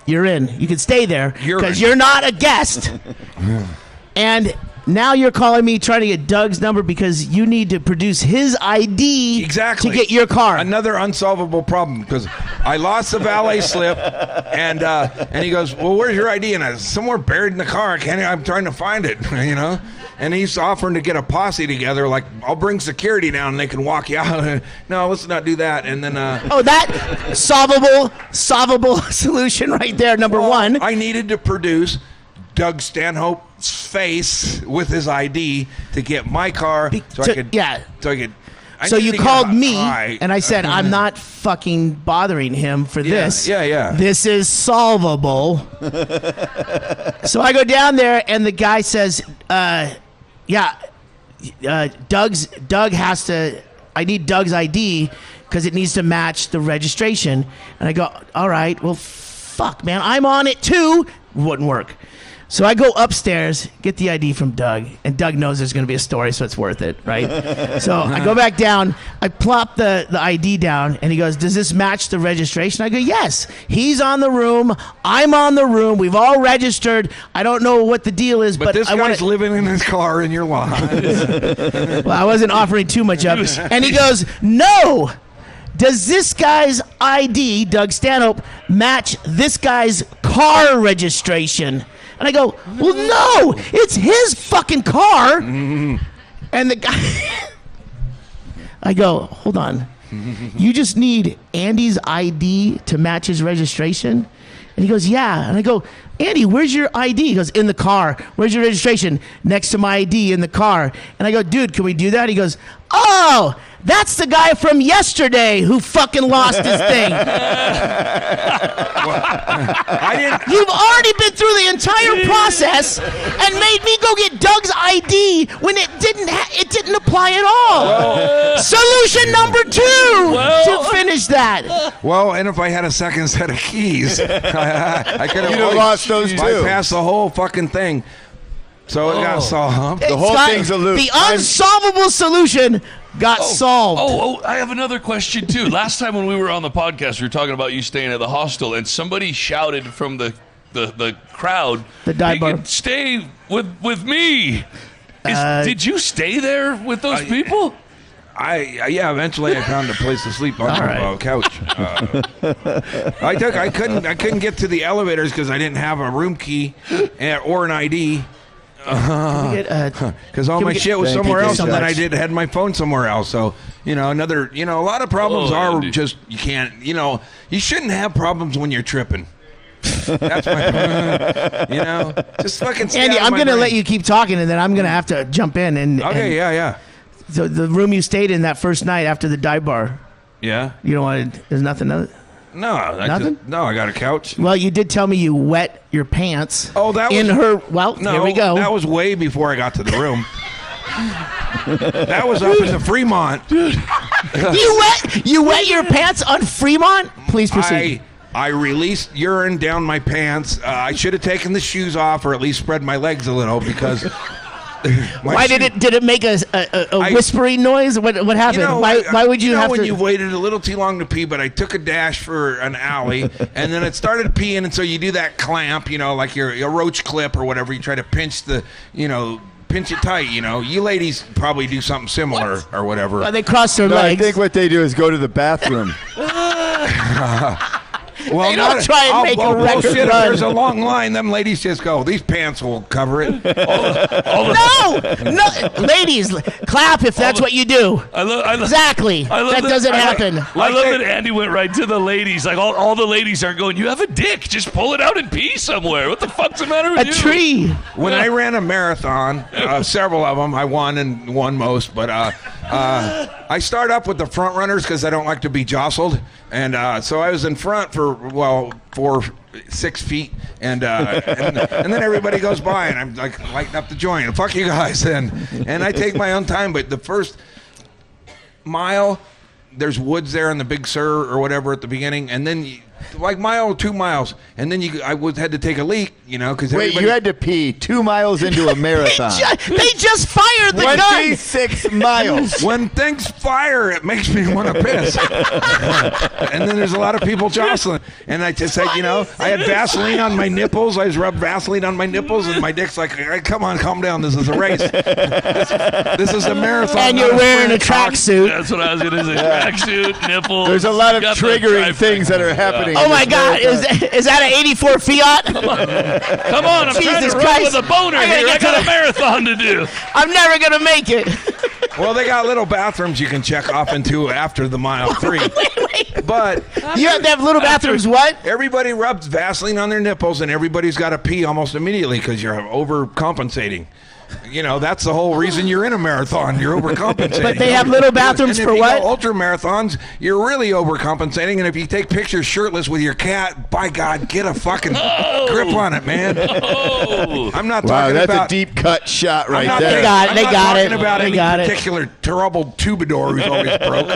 You're in. You can stay there because you're not a guest. And Now you're calling me trying to get Doug's number because you need to produce his ID Exactly. to get your car. Another unsolvable problem because I lost the valet slip, and he goes, "Well, where's your ID?" And I was somewhere buried in the car. I'm trying to find it, you know. And he's offering to get a posse together, like I'll bring security down and they can walk you out. No, let's not do that. And then that solvable solution right there. Number one. I needed to produce Doug Stanhope's face with his ID to get my car, So you called me, and I said, I'm not fucking bothering him for this. Yeah. This is solvable. So I go down there, and the guy says, Doug has to, I need Doug's ID because it needs to match the registration. And I go, all right, well, fuck, man, I'm on it too. Wouldn't work. So I go upstairs, get the ID from Doug, and Doug knows there's going to be a story, so it's worth it, right? So I go back down, I plop the ID down, and he goes, does this match the registration? I go, yes. He's on the room, I'm on the room, we've all registered. I don't know what the deal is, but this guy's living in his car in your lot. Well, I wasn't offering too much up. And he goes, no. Does this guy's ID, Doug Stanhope, match this guy's car registration? And I go, well, no, it's his fucking car. And the guy, I go, hold on. You just need Andy's ID to match his registration? And he goes, yeah. And I go, Andy, where's your ID? He goes, in the car. Where's your registration? Next to my ID in the car. And I go, dude, can we do that? He goes, oh, that's the guy from yesterday who fucking lost his thing. You've already been through the entire process and made me go get Doug's ID when it didn't apply at all. Solution number 2 to finish that. Well, and if I had a second set of keys, I could You'd have lost those too. Bypassed the whole fucking thing. So it got solved. The whole thing's a loop. The unsolvable solution got solved. I have another question too. Last time when we were on the podcast, we were talking about you staying at the hostel, and somebody shouted from the crowd, the dive bar, stay with me. Did you stay there with those people? Eventually I found a place to sleep on the couch. I couldn't get to the elevators because I didn't have a room key or an ID. Because all my shit was somewhere else, and then I had my phone somewhere else. So a lot of problems are just you can't. You shouldn't have problems when you're tripping. That's my just fucking. Andy, I'm gonna let you keep talking, and then I'm gonna have to jump in and. Okay, yeah. So the room you stayed in that first night after the dive bar. Yeah. You don't want to. There's nothing. No, nothing. I got a couch. Well, you did tell me you wet your pants. Oh, that was in her. Well, no, here we go. That was way before I got to the room. That was up in the Fremont. You wet your pants on Fremont? Please proceed. I released urine down my pants. I should have taken the shoes off, or at least spread my legs a little because. Why did it make a whispering noise? What happened? Why would you have when to? You've waited a little too long to pee, but I took a dash for an alley, and then it started peeing, and so you do that clamp, like your roach clip or whatever. You try to pinch pinch it tight. You ladies probably do something similar or whatever. Well, they cross their legs. I think what they do is go to the bathroom. Well, they don't try and make a record run. If there's a long line, them ladies just go, these pants will cover it. No, ladies, clap if that's what you do. Exactly. That doesn't happen. I love that Andy went right to the ladies. Like all the ladies aren't going, you have a dick. Just pull it out and pee somewhere. What the fuck's the matter with you? A tree. When I ran a marathon, several of them, I won and won most, but I start up with the front runners because I don't like to be jostled. And so I was in front for 6 feet, and then everybody goes by, and I'm like lighting up the joint. Fuck you guys, and I take my own time. But the first mile, there's woods there in the Big Sur or whatever at the beginning, and then like mile or 2 miles, and then I had to take a leak, because Wait, you had to pee 2 miles into a marathon. They just fired the gun. 26 miles. When things fire, it makes me want to piss. And then there's a lot of people jostling, and I just said, I had Vaseline on my nipples. I was rubbed Vaseline on my nipples, and my dick's like, hey, come on, calm down. This is a race. This is a marathon. And you're wearing a tracksuit. That's what I was going to say. Tracksuit, nipples. There's a lot of Got the triggering trifecta. things that are happening. Oh my God! Is that an '84 Fiat? Come on, I'm trying Jesus to run Christ. with a boner I gotta here. get I got to a marathon to do. I'm never gonna make it. Well, they got little bathrooms you can check off into after the mile 3. Wait. But You have to have little bathrooms. What? everybody rubs Vaseline on their nipples, and everybody's got to pee almost immediately because you're overcompensating. That's the whole reason you're in a marathon. You're overcompensating. But they have little bathrooms and for if what? you go ultra marathons, you're really overcompensating. And if you take pictures shirtless with your cat, by God, get a fucking grip on it, man. Oh. I'm not Wow, talking that's about a deep cut shot right I'm not- there. They got it. I'm They not got talking it. about They any got it. particular troubled troubadour who's always broke.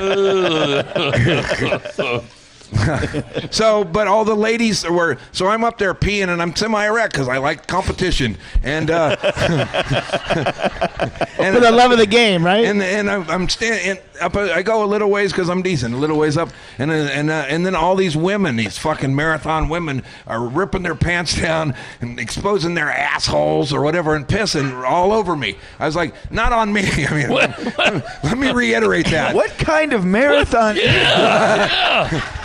But all the ladies were. So I'm up there peeing, and I'm semi-erect because I like competition. And For the love of the game, right? and I'm standing up. I go a little ways because I'm decent. A little ways up, and then all these women, these fucking marathon women, are ripping their pants down and exposing their assholes or whatever and pissing all over me. I was like, not on me. I mean, let me reiterate that. What kind of marathon?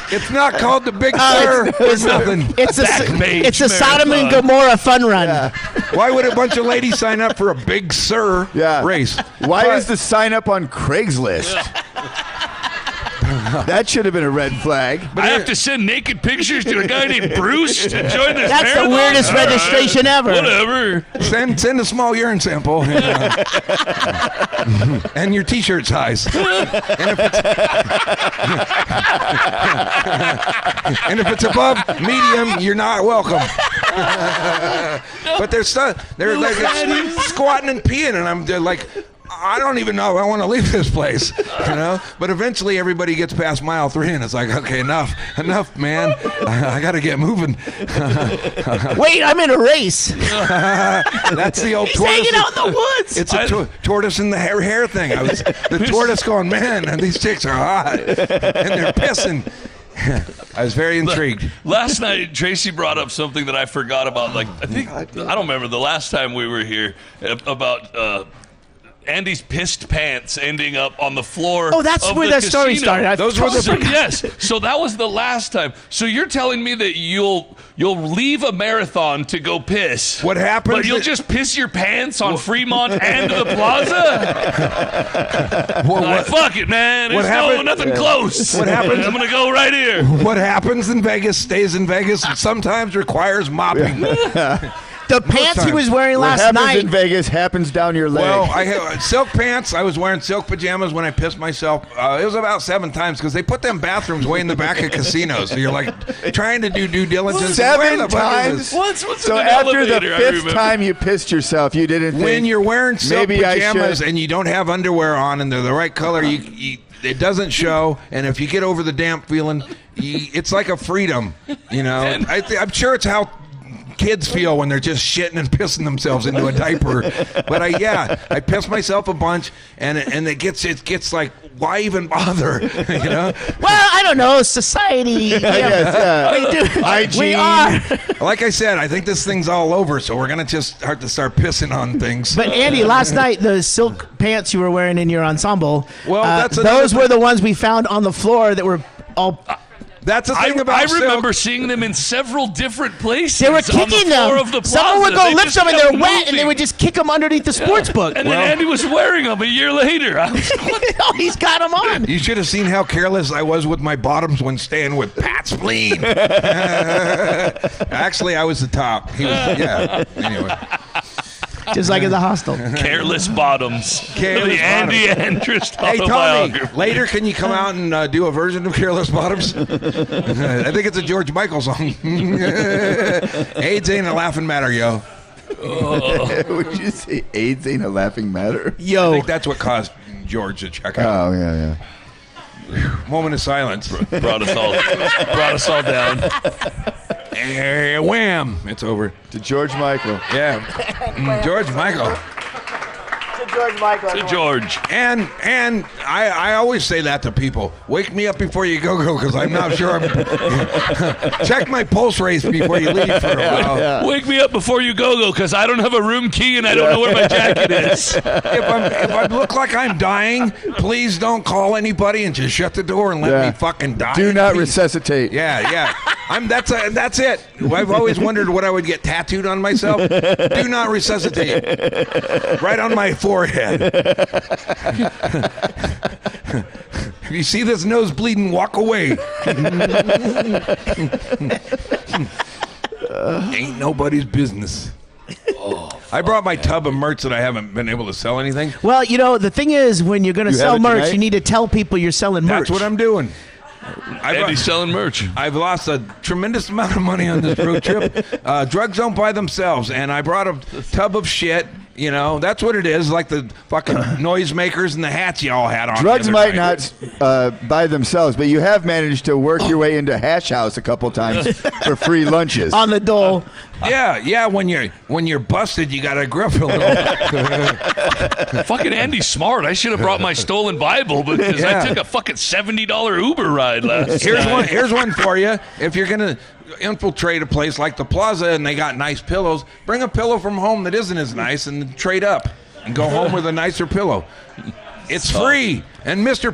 It's not called the Big Sur or nothing. It's a Backpage Sodom and marathon. Gomorrah fun run. Why would a bunch of ladies sign up for a Big Sur race? Why But- is the sign up on Craigslist? That should have been a red flag. I have to send naked pictures to a guy named Bruce to join this That's the marathon? weirdest All right. registration ever. Whatever. Send a small urine sample and your T-shirt size. And if it's above medium, you're not welcome. But they're like squatting and peeing, and they're like, I don't even know if I want to leave this place, But eventually everybody gets past mile 3, and it's like, okay, enough, man. I got to get moving. Wait, I'm in a race. That's the old He's tortoise. hanging out in the woods. It's a tortoise in the hair thing. The tortoise going, man, and these chicks are hot, and they're pissing. I was very intrigued. Last night, Tracy brought up something that I forgot about. I don't remember the last time we were here about Andy's pissed pants ending up on the floor. Oh, that's of where the that story casino. started. Those were the- So, yes. So that was the last time. So you're telling me that you'll leave a marathon to go piss. What happens But you'll is- just piss your pants on Fremont and the plaza? Fuck it, man. What There's happened- nothing close. What happens- I'm going to go right here. What happens in Vegas stays in Vegas and sometimes requires mopping. The pants he times. was wearing What last happens night. in Vegas happens down your leg. Well, I have silk pants. I was wearing silk pajamas when I pissed myself. It was about 7 times because they put them bathrooms way in the back of casinos. So you're like trying to do due diligence. Where 7 the fuck is times? this? What's So in an after the elevator, I 5th remember. time you pissed yourself, you didn't think, When you're wearing silk maybe I pajamas should- and you don't have underwear on and they're the right color, it doesn't show. And if you get over the damp feeling, it's like a freedom. I'm sure it's how kids feel when they're just shitting and pissing themselves into a diaper. But I piss myself a bunch, and it gets like, why even bother? Well, I don't know. Society. We are. Like I said, I think this thing's all over, so we're gonna just have to start pissing on things. But Andy, last night the silk pants you were wearing in your ensemble, Well, that's another those thing. were the ones we found on the floor that were all. That's the thing about I silk. remember seeing them in several different places. They were on the kicking floor them. Of the Someone would plaza. go They lift just them and kept they're wet, and they moving. would just kick them underneath the sports book. And then Andy was wearing them a year later. I was Oh, he's got them on. You should have seen how careless I was with my bottoms when staying with Pat Spleen. Actually, I was the top. He was, anyway. Just like in the hostel. Careless Bottoms. Careless the Andy Andrus Hey, Tony, autobiography. later can you come out and do a version of Careless Bottoms? I think it's a George Michael song. AIDS ain't a laughing matter, yo. Would you say AIDS ain't a laughing matter? I Yo, think that's what caused George to check out. Oh, yeah. Moment of silence. Brought us all down. Hey, wham! It's over. To George Michael. Yeah, George Michael. George Michael. To George. And I always say that to people. Wake me up before you go, because I'm not sure. Check my pulse race before you leave for a while. Yeah. Wake me up before you go, because I don't have a room key and I don't know where my jacket is. If I look like I'm dying, please don't call anybody and just shut the door and let me fucking die. Do not resuscitate. Yeah. That's it. I've always wondered what I would get tattooed on myself. Do not resuscitate. Right on my forehead. If you see this nose bleeding, walk away. Ain't nobody's business. I brought my tub of merch that I haven't been able to sell anything. Well, the thing is, when you're going to sell have it merch, tonight? you need to tell people you're selling merch. That's what I'm doing. Andy's selling merch. I've lost a tremendous amount of money on this road trip. Drugs don't buy themselves, and I brought a tub of shit. That's what it is, like the fucking noisemakers and the hats you all had on. Drugs the might night. not by themselves, but you have managed to work your way into Hash House a couple times for free lunches. On the dole. Yeah. When you're busted, you got to grip a little. Fucking Andy's smart. I should have brought my stolen Bible because Yeah. I took a fucking $70 Uber ride last night. Here's one for you. If you're gonna infiltrate a place like the Plaza and they got nice pillows, bring a pillow from home that isn't as nice and trade up and go home with a nicer pillow. It's free. And Mr.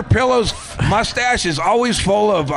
Pillow's mustache is always full of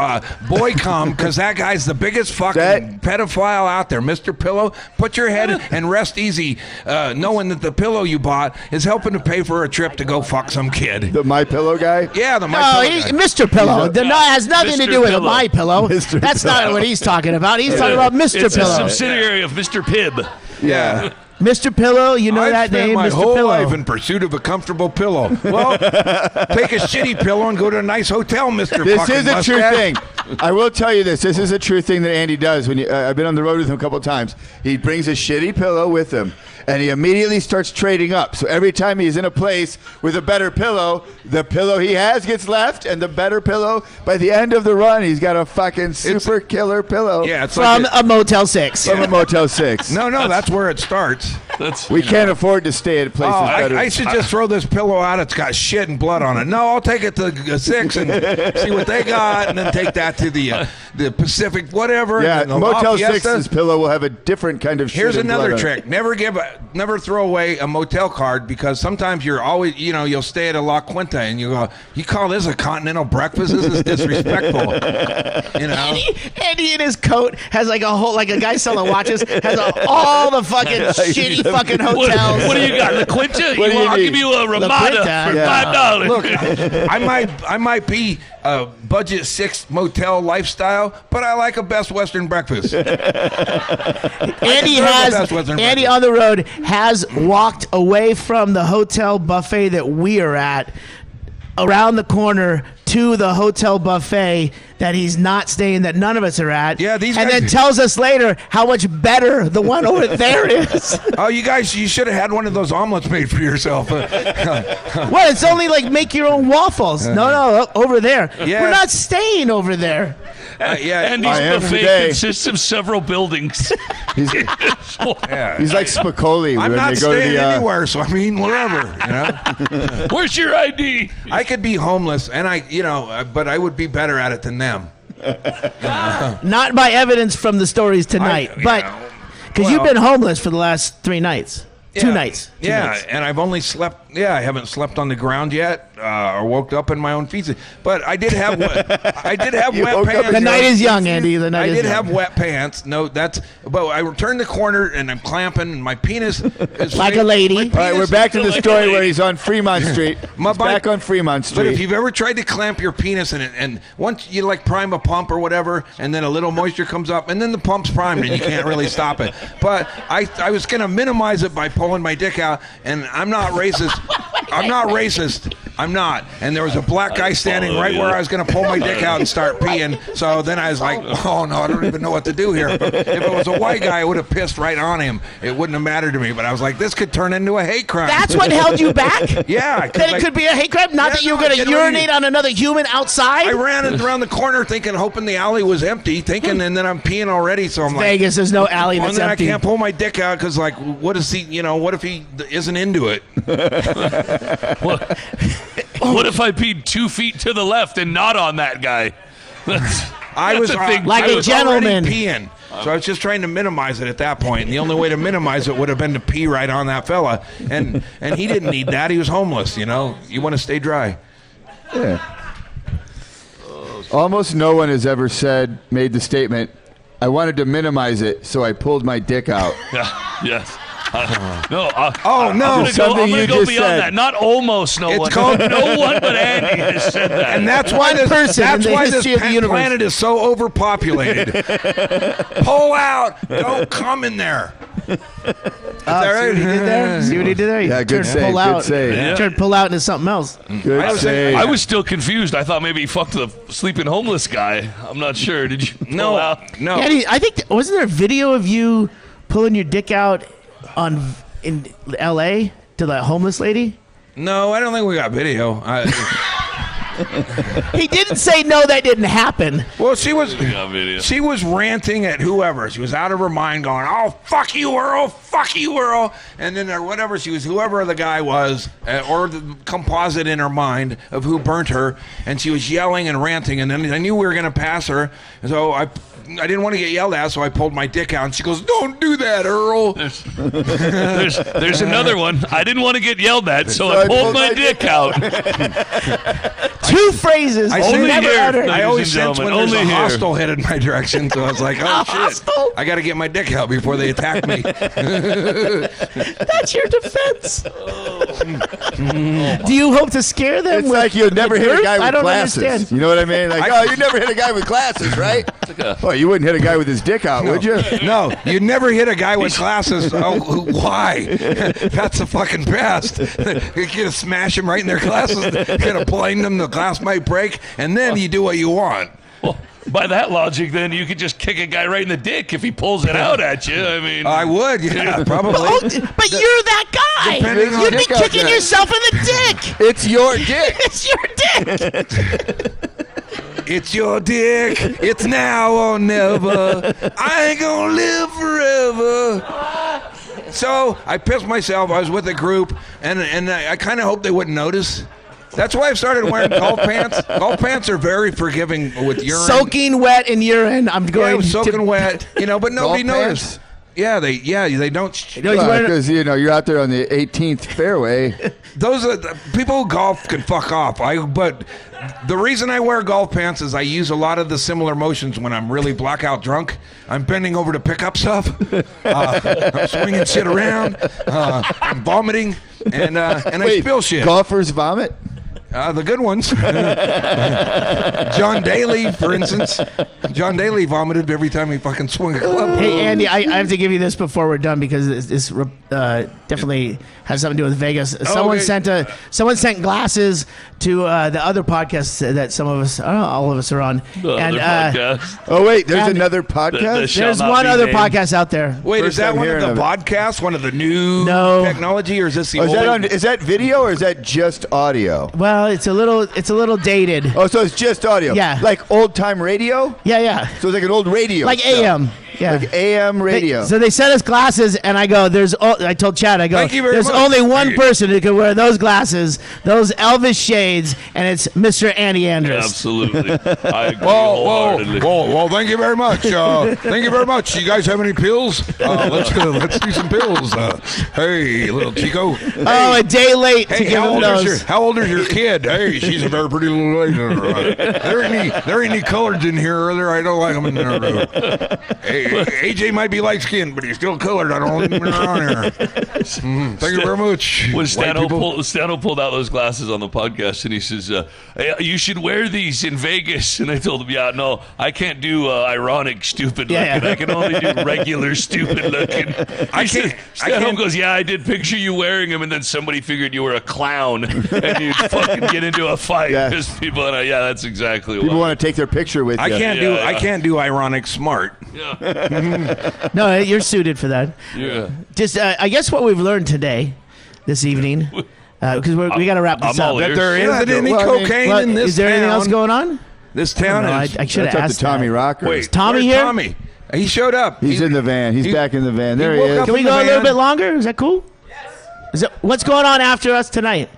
boy cum, because that guy's the biggest fucking pedophile out there. Mr. Pillow, put your head and rest easy, knowing that the pillow you bought is helping to pay for a trip to go fuck some kid. The My Pillow guy? Yeah, the My No, Pillow guy. Mr. Pillow. Has nothing to Mr. do with Pillow. My Pillow. Mr. That's Pillow. not what he's talking about. He's talking about Mr. It's a Pillow. subsidiary of Mr. Pibb. Yeah. Mr. Pillow, you know I've that spent name, my Mr. whole Pillow. life in pursuit of a comfortable pillow. Well, take a shitty pillow and go to a nice hotel, Mr. This fucking is a true mustache. thing. I will tell you this. This is a true thing that Andy does. When I've been on the road with him a couple of times. He brings a shitty pillow with him, and he immediately starts trading up. So every time he's in a place with a better pillow, the pillow he has gets left, and the better pillow, by the end of the run, he's got a fucking super killer pillow Yeah, it's From like a Motel 6. from a Motel 6. no, that's where it starts. We can't afford to stay at places better. I should just throw this pillow out. It's got shit and blood on it. No, I'll take it to 6 and see what they got, and then take that to the Pacific, whatever. Yeah, and the Motel La Fiesta. 6's pillow will have a different kind of shit. Here's and another blood on trick. Never throw away a motel card, because sometimes you're always, you'll stay at a La Quinta and you go, you call this a continental breakfast? This is disrespectful. Andy in his coat has like a guy selling watches, has all the fucking shitty fucking hotels. What do you got? La Quinta? What do you I'll need? give you a Ramada Quinta. for Yeah. $5. Look, I might be a budget 6 motel lifestyle, but I like a Best Western breakfast. Andy That's what's in Andy breakfast. on the road has walked away from the hotel buffet that we are at, around the corner to the hotel buffet that he's not staying, that none of us are at. Yeah, these and guys- then tells us later how much better the one over there is. Oh, you guys, you should have had one of those omelets made for yourself. What? It's only like make your own waffles. No, over there. Yeah. We're not staying over there. Yeah, Andy's I am buffet today. consists of several buildings. He's like Spicoli I'm when not they go to staying the. anywhere, so I'm eating wherever. Where's your ID? I could be homeless, and but I would be better at it than them. Not by evidence from the stories tonight, but because you've been homeless for the last 3 nights. Two nights. Two nights. And I've only slept. Yeah, I haven't slept on the ground yet, or woke up in my own feces. But I did have. I did have You wet woke up pants. in The your night own is young, Andy. The night I is did young. have wet pants. No, but I turned the corner and I'm clamping, and my penis is Like a lady. my All right, we're penis back to is the like story a where lady. he's on Fremont Street. My He's bike- back on Fremont But if Street. you've ever tried to clamp your penis in it, and once you like prime a pump or whatever, and then a little moisture comes up, and then the pump's primed and you can't really stop it. But I was going to minimize it by pulling my dick out, and I'm not racist. I'm not racist. I'm not. And there was a black guy standing right where I was going to pull my dick out and start peeing. So then I was like, oh, no, I don't even know what to do here. But if it was a white guy, I would have pissed right on him. It wouldn't have mattered to me. But I was like, this could turn into a hate crime. That's what held you back? Yeah. That it could be a hate crime? Not that you were going to urinate on another human outside? I ran around the corner thinking, hoping the alley was empty, and then I'm peeing already. So I'm like, Vegas, there's no alley that's empty. And then empty. I can't pull my dick out because, like, what is he, what if he isn't into it? What if I peed 2 feet to the left and not on that guy? I was like a gentleman peeing. So I was just trying to minimize it at that point. And the only way to minimize it would have been to pee right on that fella. And he didn't need that. He was homeless, You want to stay dry. Yeah. Almost no one has ever made the statement, I wanted to minimize it, so I pulled my dick out. Yeah, yes. No. I'm going to go beyond that. Not almost no one. No one but Andy has said that. And that's why this planet is so overpopulated. Pull out. Don't come in there. See what he did there? See what he did there? Yeah, good save. Pull out. Good save. Yeah. Turned pull out into something else. Good save. I was still confused. I thought maybe he fucked the sleeping homeless guy. I'm not sure. Did you pull out? No. Yeah, I think, wasn't there a video of you pulling your dick out in L.A. to that homeless lady? No, I don't think we got video. He didn't say no, that didn't happen. Well, she was ranting at whoever. She was out of her mind going, oh, fuck you, Earl, fuck you, Earl. And then whatever she was, whoever the guy was, or the composite in her mind of who burnt her, and she was yelling and ranting, and then I knew we were going to pass her, and so I didn't want to get yelled at, so I pulled my dick out, and she goes, don't do that, Earl. There's another one. I didn't want to get yelled at, so I pulled my dick out. Two phrases. I always sense when there's a hostile headed my direction, so I was like, oh, shit. Hostile? I got to get my dick out before they attack me. That's your defense. Do you hope to scare them? It's like you'll never hit a guy with glasses. Understand. You know what I mean? Like, you never hit a guy with glasses, right? Oh, you wouldn't hit a guy with his dick out, would you? No, you'd never hit a guy with glasses. Oh, why? That's the fucking best. You're going to smash him right in their glasses. You're going to blind them. The glass might break, and then you do what you want. Well, by that logic, then you could just kick a guy right in the dick if he pulls it out at you. I mean, I would, yeah, probably. But you're that guy. You'd be kicking yourself in the dick. It's your dick. It's your dick. It's your dick. It's now or never. I ain't gonna live forever. So I pissed myself. I was with a group, and I kind of hoped they wouldn't notice. That's why I've started wearing golf pants. Golf pants are very forgiving with urine. Soaking wet in urine. I'm going. Yeah, it was soaking wet. But nobody noticed. Yeah, they don't. Because you're out there on the 18th fairway. Those are the people who golf can fuck off. But the reason I wear golf pants is I use a lot of the similar motions when I'm really blackout drunk. I'm bending over to pick up stuff. I'm swinging shit around. I'm vomiting, and I spill shit. Golfers vomit? The good ones. John Daly, for instance. John Daly vomited every time he fucking swung a club. Hey, Andy, I have to give you this before we're done because this definitely has something to do with Vegas. Someone sent glasses to the other podcast that some of us, all of us are on. Oh wait, there's another podcast. There's one other podcast out there. Wait, is that one of the podcasts? One of the new technology, or is this the old? Is that video or is that just audio? Well, it's a little dated. Oh, so it's just audio. Yeah, like old time radio. Yeah. So it's like an old radio, like stuff. AM. Yeah. Like AM radio. So they sent us glasses, and I go, I told Chad, there's only one person who can wear those glasses, those Elvis shades, and it's Mr. Andy Andrus. Absolutely. I agree whoa. Well, thank you very much. Thank you very much. You guys have any pills? Let's do some pills. Hey, little Chico. Hey. Oh, a day late to give him those. How old is your kid? Hey, she's a very pretty little lady. There ain't any coloreds in here, or I don't like them in there. Hey, AJ might be light skinned, but he's still colored. I don't want him around here. Thank you very much. When Stano pulled out those glasses on the podcast, and he says, hey, you should wear these in Vegas. And I told him, yeah, no, I can't do ironic stupid looking. I can only do regular stupid looking. Stano goes, yeah, I did picture you wearing them, and then somebody figured you were a clown, and you'd fucking get into a fight. Because people, that's exactly what. People want to take their picture with you. I can't do ironic smart. Yeah. No, you're suited for that. Yeah. Just, I guess what we've learned today, this evening, because we got to wrap this up. That there isn't any cocaine in this town. Is there anything else going on? This town is. I should have asked to Tommy Rocker. Wait, is Tommy here? Tommy. He showed up. He's in the van. He's back in the van. There he is. Can we go a little bit longer? Is that cool? Yes. What's going on after us tonight?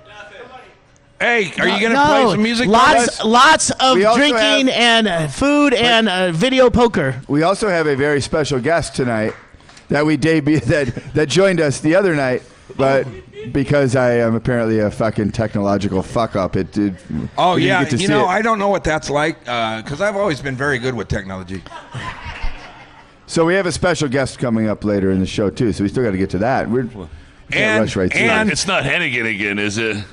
Hey, are you going to play some music? Lots of drinking and food and video poker. We also have a very special guest tonight that we that joined us the other night, but because I am apparently a fucking technological fuck up, I don't know what that's like because I've always been very good with technology. So we have a special guest coming up later in the show too, so we still got to get to that. We can't rush right through. And it's not Hennigan again, is it?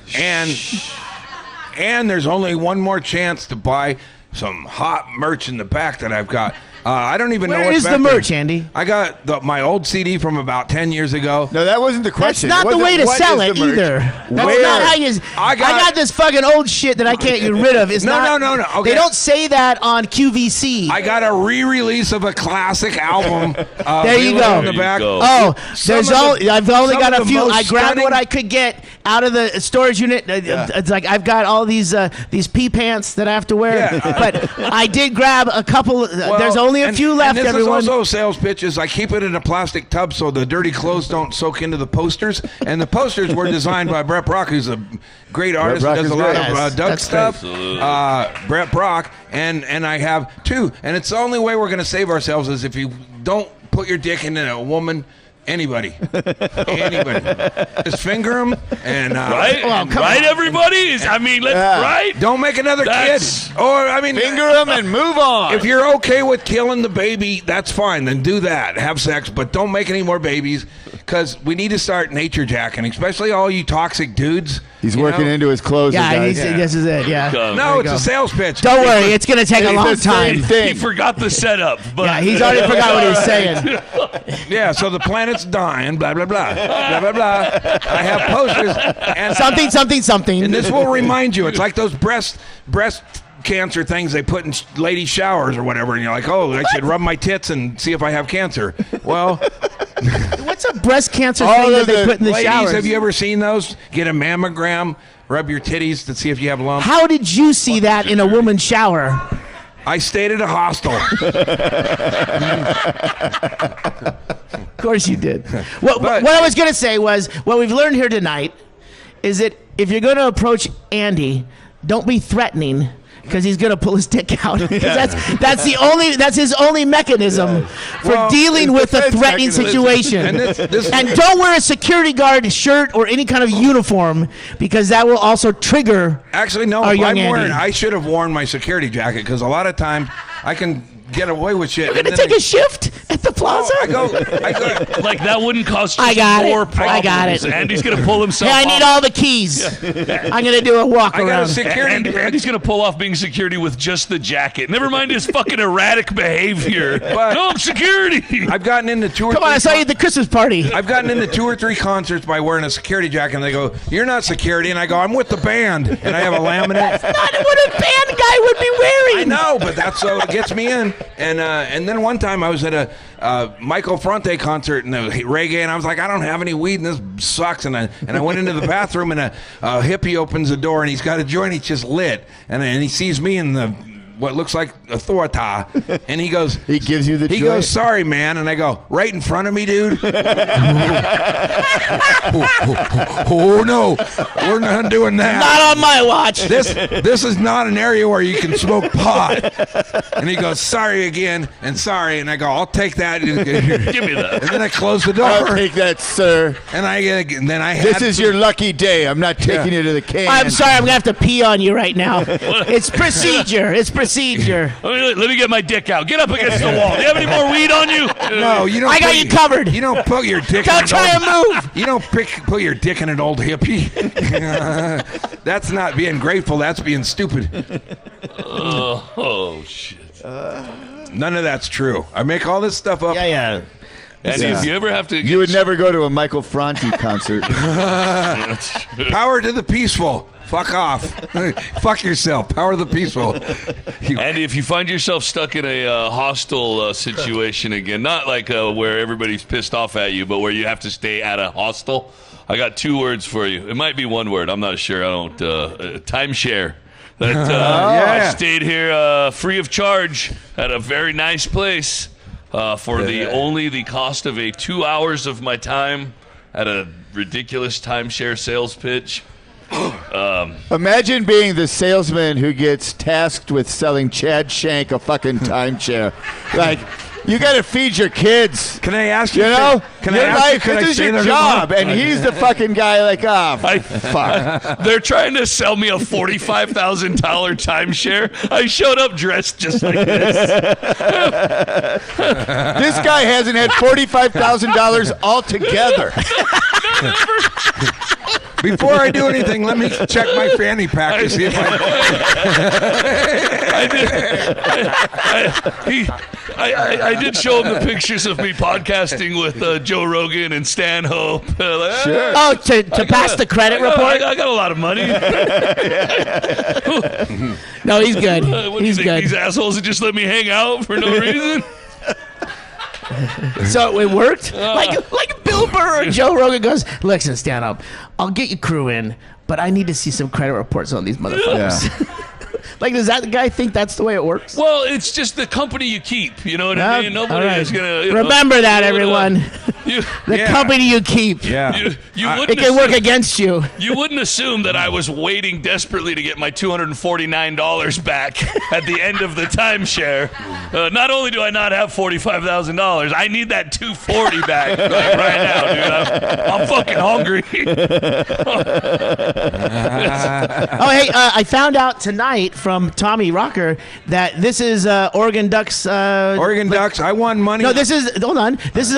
And there's only one more chance to buy some hot merch in the back that I've got. I don't even know what's Where is back the merch, there. Andy? I got my old CD from about 10 years ago. No, that wasn't the question. That's not the way to sell it either. That's not how you. I got this fucking old shit that I can't get rid of. It's no. Okay. They don't say that on QVC. I got a re-release of a classic album. There you go. In the back. Oh, I've only got a few. I grabbed what I could get out of the storage unit. It's like I've got all these pee pants that I have to wear. But I did grab a couple. There's only a few left. This is also sales pitches. I keep it in a plastic tub so the dirty clothes don't soak into the posters. And the posters were designed by Brett Brock, who's a great artist. Does a lot of Doug stuff. Brett Brock. And I have two. And it's the only way we're going to save ourselves is if you don't put your dick into a woman. Anybody. Just finger them and right, everybody. Right. Don't make another kid. Or finger them and move on. If you're okay with killing the baby, that's fine. Then do that. Have sex, but don't make any more babies because we need to start nature jacking, especially all you toxic dudes. He's working into his clothes. This is it. Yeah. No, it's a sales pitch. Don't worry, it's going to take a long time. He forgot the setup. But he's already forgot what he was saying. Yeah, so the planet's dying, blah, blah, blah, blah, blah, blah. I have posters. And something. And this will remind you. It's like those breast cancer things they put in lady showers or whatever, and you're like, I should rub my tits and see if I have cancer. Well... What's a breast cancer thing that they put in the ladies, showers? Have you ever seen those? Get a mammogram, rub your titties to see if you have lumps. How did you see that in a woman's shower? I stayed at a hostel. Of course you did. What I was going to say was, what we've learned here tonight is that if you're going to approach Andy, don't be threatening. Because he's gonna pull his dick out. That's his only mechanism for dealing with a threatening situation. And don't wear a security guard shirt or any kind of uniform because that will also trigger. Actually, no. I should have worn my security jacket because a lot of time I can get away with shit. You're gonna take a shift at the plaza? I go. Like that wouldn't cost you more problems. I got it. Andy's gonna pull himself off. I need all the keys. I'm gonna do a walk around. I got a security. Andy's gonna pull off being security with just the jacket. Never mind his fucking erratic behavior. But no, I'm security. I've gotten into two. Come on, I saw you at the Christmas party. I've gotten into 2 or 3 concerts by wearing a security jacket, and they go, "You're not security," and I go, "I'm with the band," and I have a laminate. That's not what a band guy would be wearing. I know, but that's so it gets me in. And then one time I was at a Michael Fronte concert and reggae, and I was like, I don't have any weed, and this sucks. And I went into the bathroom, and a hippie opens the door, and he's got a joint, he's just lit, and he sees me in the what looks like authority, and he goes, he gives you the joint. He goes, sorry, man, and I go, right in front of me, dude. Oh no, we're not doing that. Not on my watch. This is not an area where you can smoke pot. And he goes, sorry again, and sorry, and I go, I'll take that. Give me that. And then I close the door. I'll take that, sir. And then I this is your lucky day. I'm not taking you to the can. I'm sorry, I'm gonna have to pee on you right now. It's procedure. It's procedure. procedure. Let me get my dick out. Get up against the wall. Do you have any more weed on you? No, you don't. I got you covered. You don't put your dick. Don't try and move. You don't put your dick in an old hippie. That's not being grateful. That's being stupid. Oh shit. None of that's true. I make all this stuff up. Yeah. And if you ever have to, You would never go to a Michael Franti concert. Power to the peaceful. Fuck off. Fuck yourself. Power to the peaceful. Andy, if you find yourself stuck in a hostile situation again, not like where everybody's pissed off at you, but where you have to stay at a hostel, I got 2 words for you. It might be 1 word. I'm not sure. I don't. Timeshare. I stayed here free of charge at a very nice place for only the cost of 2 hours of my time at a ridiculous timeshare sales pitch. Imagine being the salesman who gets tasked with selling Chad Shank a fucking timeshare. Like, you got to feed your kids. Can I ask you? You know, Can your I ask life, you, this is your job, and he's the fucking guy. Like, fuck. They're trying to sell me a $45,000 timeshare. I showed up dressed just like this. This guy hasn't had $45,000 altogether. Before I do anything, let me check my fanny pack to see if I did show him the pictures of me podcasting with Joe Rogan and Stanhope. Sure. Oh, to pass the credit report? I got a lot of money. No, he's good. What do you He's think? good. These assholes that just let me hang out for no reason? So it worked? Like Bill Burr or Joe Rogan goes, listen, stand up. I'll get your crew in, but I need to see some credit reports on these motherfuckers. Yeah. Like, does that guy think that's the way it works? Well, it's just the company you keep. You know what I mean? Nobody is going to... Remember that, everyone. The company you keep. Yeah. You wouldn't It can work against you. You wouldn't assume that I was waiting desperately to get my $249 back at the end of the timeshare. Not only do I not have $45,000, I need that $240 back right now, dude. I'm fucking hungry. I found out tonight from Tommy Rocker that this is Oregon Ducks. Oregon Ducks. I won money. No, this is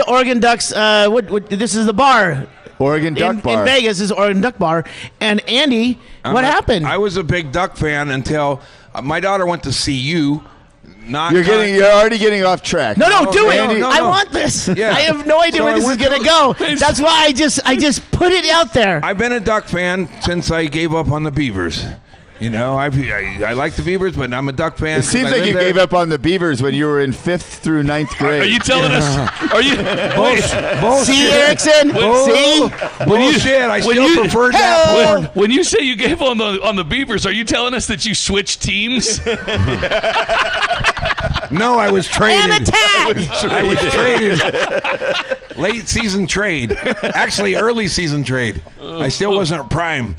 Oregon Ducks. This is the bar. Oregon Duck Bar. In Vegas is Oregon Duck Bar. And Andy, what happened? I was a big Duck fan until my daughter went to CU. You're already getting off track. No, do it. Andy, I want this. Yeah. I have no idea where this is going to go. That's why I just put it out there. I've been a Duck fan since I gave up on the Beavers. You know, I like the Beavers, but I'm a Duck fan. It seems like you gave up on the Beavers when you were in 5th through 9th grade. Are you telling us? Are you? Bullshit. See, Erickson? See? Bullshit. I still prefer that porn. When you say you gave on the Beavers, are you telling us that you switched teams? No, I was traded. And attack! I was traded. Late season trade. Actually, early season trade. I still wasn't prime.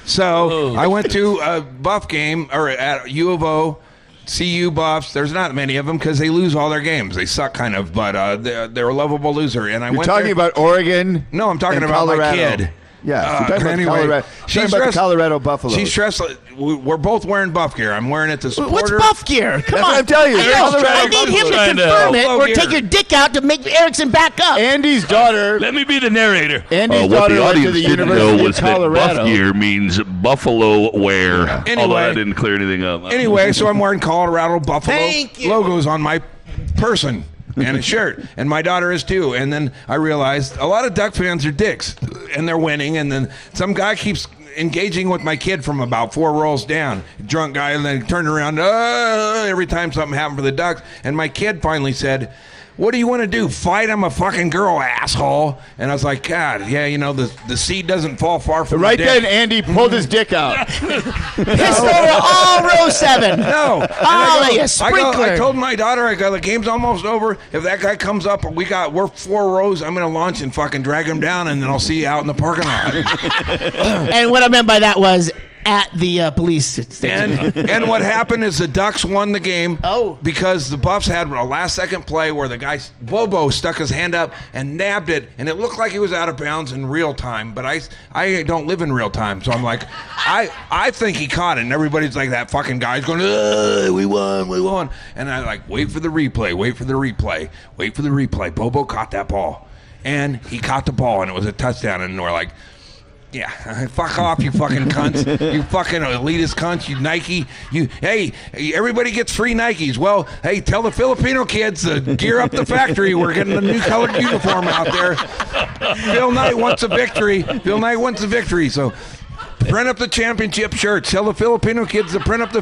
So I went to a Buff game at U of O. CU Buffs. There's not many of them because they lose all their games. They suck, kind of, but they're a lovable loser. And You're talking about Oregon? No, I'm talking about Colorado. my kid. Yeah, Anyway, Colorado. she's Talking about the Colorado Buffaloes. She's dressed. We're both wearing Buff gear. I'm wearing it to support her. What's Buff gear? Come That's on. what I'm telling you. I need him to confirm it or gear. take your dick out to make Erickson back up. Andy's daughter. Let me be the narrator. Andy's What daughter the went to audience the didn't know University was of that Colorado. buff gear means buffalo wear. Anyway. Although I didn't clear anything up. Anyway, so I'm wearing Colorado Buffalo Thank you. logos on my person and a shirt, and my daughter is too. And then I realized a lot of Duck fans are dicks, and they're winning. And then some guy keeps engaging with my kid from about 4 rows down, drunk guy, and then turned around every time something happened for the Ducks. And my kid finally said, "What do you want to do? Fight? I'm a fucking girl, asshole." And I was like, God, yeah, you know, the seed doesn't fall far from Right the dick. then, Andy pulled his dick out. Pissed over all row 7. No. And Oh, you I sprinkler. told my daughter, I go, the game's almost over. If that guy comes up, we're 4 rows, I'm going to launch and fucking drag him down, and then I'll see you out in the parking lot. And what I meant by that was at the police station. And what happened is the Ducks won the game because the Buffs had a last-second play where the guy, Bobo, stuck his hand up and nabbed it, and it looked like he was out of bounds in real time, but I don't live in real time, so I'm like, I think he caught it, and everybody's like, that fucking guy's going, we won. And I like, wait for the replay. Bobo caught that ball, and he caught the ball, and it was a touchdown, and we're like, yeah, fuck off, you fucking cunts. You fucking elitist cunts, you Nike. Hey, everybody gets free Nikes. Well, hey, tell the Filipino kids to gear up the factory. We're getting a new colored uniform out there. Phil Knight wants a victory. So print up the championship shirts. Tell the Filipino kids to print up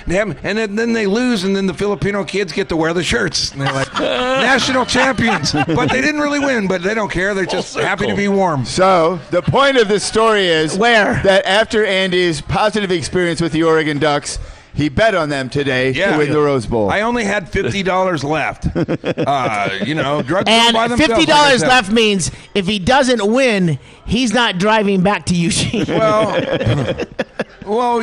and then they lose, and then the Filipino kids get to wear the shirts. And they're like, national champions. But they didn't really win, but they don't care. They're just happy to be warm. So the point of this story is that after Andy's positive experience with the Oregon Ducks, he bet on them today to win the Rose Bowl. I only had $50 left. Drugs and by themselves, $50 left means if he doesn't win, he's not driving back to Eugene. Well,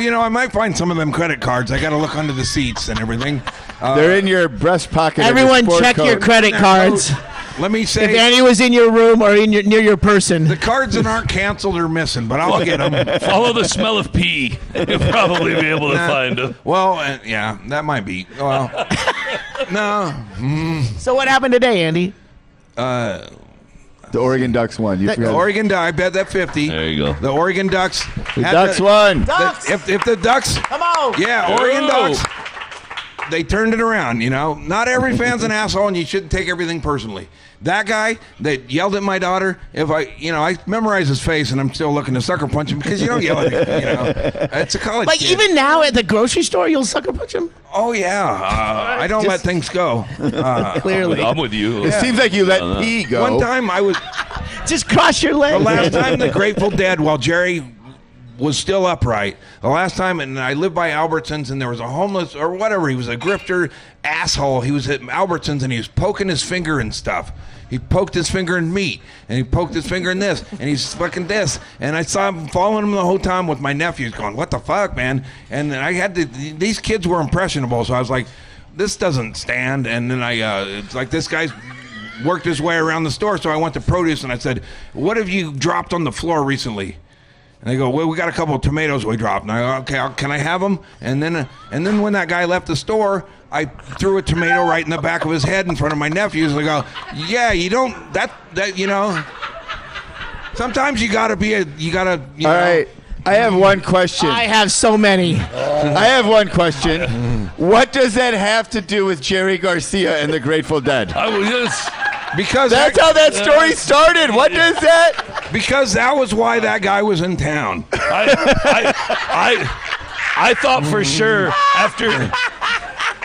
I might find some of them credit cards. I got to look under the seats and everything. They're in your breast pocket. Everyone, check your credit cards. Let me say, if Andy was in your room or near your person, the cards that aren't canceled are missing, but I'll get them. Follow the smell of pee. You'll probably be able to find them. Well, yeah, that might be. Well, no. So what happened today, Andy? The Oregon Ducks won. The Oregon Ducks. I bet that 50. There you go. The Oregon Ducks. The Ducks won. If the Ducks. Come on. Yeah, Oregon Ducks. They turned it around, Not every fan's an asshole, and you shouldn't take everything personally. That guy that yelled at my daughter, I memorize his face, and I'm still looking to sucker punch him because you don't yell at him, It's a college kid. Even now at the grocery store, you'll sucker punch him? Oh, yeah. I don't let things go. Clearly. I'm with you. It seems like you let pee go. One time I was... Just cross your legs. The last time the Grateful Dead, while Jerry was still upright, the last time, and I lived by Albertsons, and there was a homeless, or whatever, he was a grifter asshole. He was at Albertsons, and he was poking his finger and stuff. He poked his finger in meat, and he poked his finger in this, and he's fucking this. And I saw him following him the whole time with my nephews going, what the fuck, man? And I had to, these kids were impressionable, so I was like, this doesn't stand. And then it's like this guy's worked his way around the store, so I went to produce, and I said, what have you dropped on the floor recently? And they go, well, we got a couple of tomatoes we dropped. And I go, okay, can I have them? And then when that guy left the store, I threw a tomato right in the back of his head in front of my nephews. And I go, yeah, you don't, sometimes you gotta All right. I have one question. I have so many. I have one question. What does that have to do with Jerry Garcia and the Grateful Dead? I was just... Because that's how that story started. What does that? Because that was why that guy was in town. I thought for sure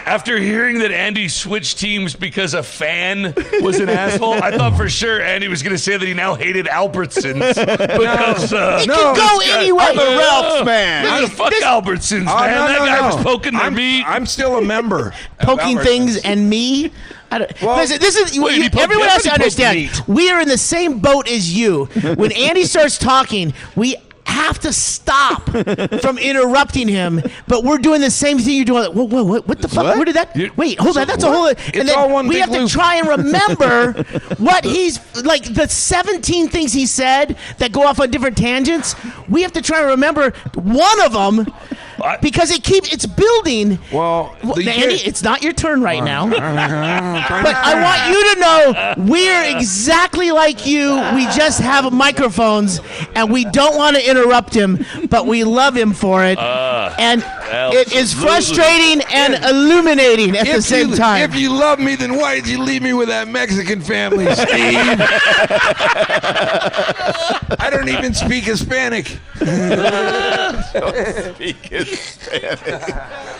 after hearing that Andy switched teams because a fan was an asshole, I thought for sure Andy was going to say that he now hated Albertsons because it can go anyway. I'm a Ralph's man. Fuck Albertsons, man. That guy was poking their meat. I'm still a member. Poking things and me. Listen, this is everyone has to understand. We are in the same boat as you. When Andy starts talking, we have to stop from interrupting him, but we're doing the same thing you're doing. What the fuck? Where did that? Wait, hold on. That's a whole. And then we have to try and remember what he's like. The 17 things he said that go off on different tangents. We have to try and remember one of them. Because it's building. Well, Andy, it's not your turn right now. But I want you to know we're exactly like you. We just have microphones, and we don't want to interrupt him, but we love him for it. And it is frustrating and illuminating at the same time. If you love me, then why did you leave me with that Mexican family, Steve? I don't even speak Hispanic.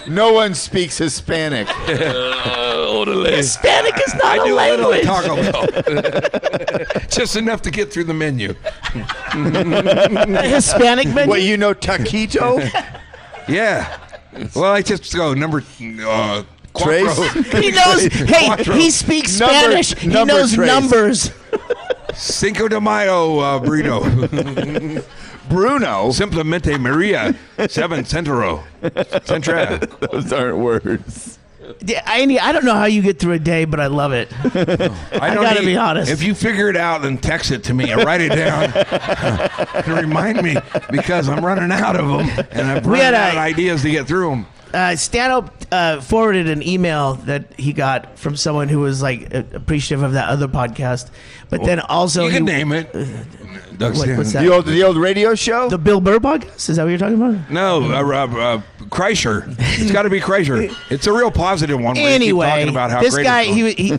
No one speaks Hispanic. Hispanic is not a language. Just enough to get through the menu. Hispanic menu? What, you know taquito? Yeah. Well, I just go number... Trace? He knows... Hey, he speaks Spanish. He knows numbers. Cinco de Mayo burrito. Bruno. Simplemente Maria. 7 Centro. Centra. Those aren't words. Yeah, I don't know how you get through a day, but I love it. I gotta be honest. If you figure it out, then text it to me and write it down and remind me, because I'm running out of them and I've run out of ideas to get through them. Stand-Up forwarded an email that he got from someone who was like appreciative of that other podcast, but then also you can name it. What's that? The old radio show? The Bill Burr podcast? Is that what you're talking about? No, Kreischer. It's got to be Kreischer. It's a real positive one. Anyway, talking about how this great guy,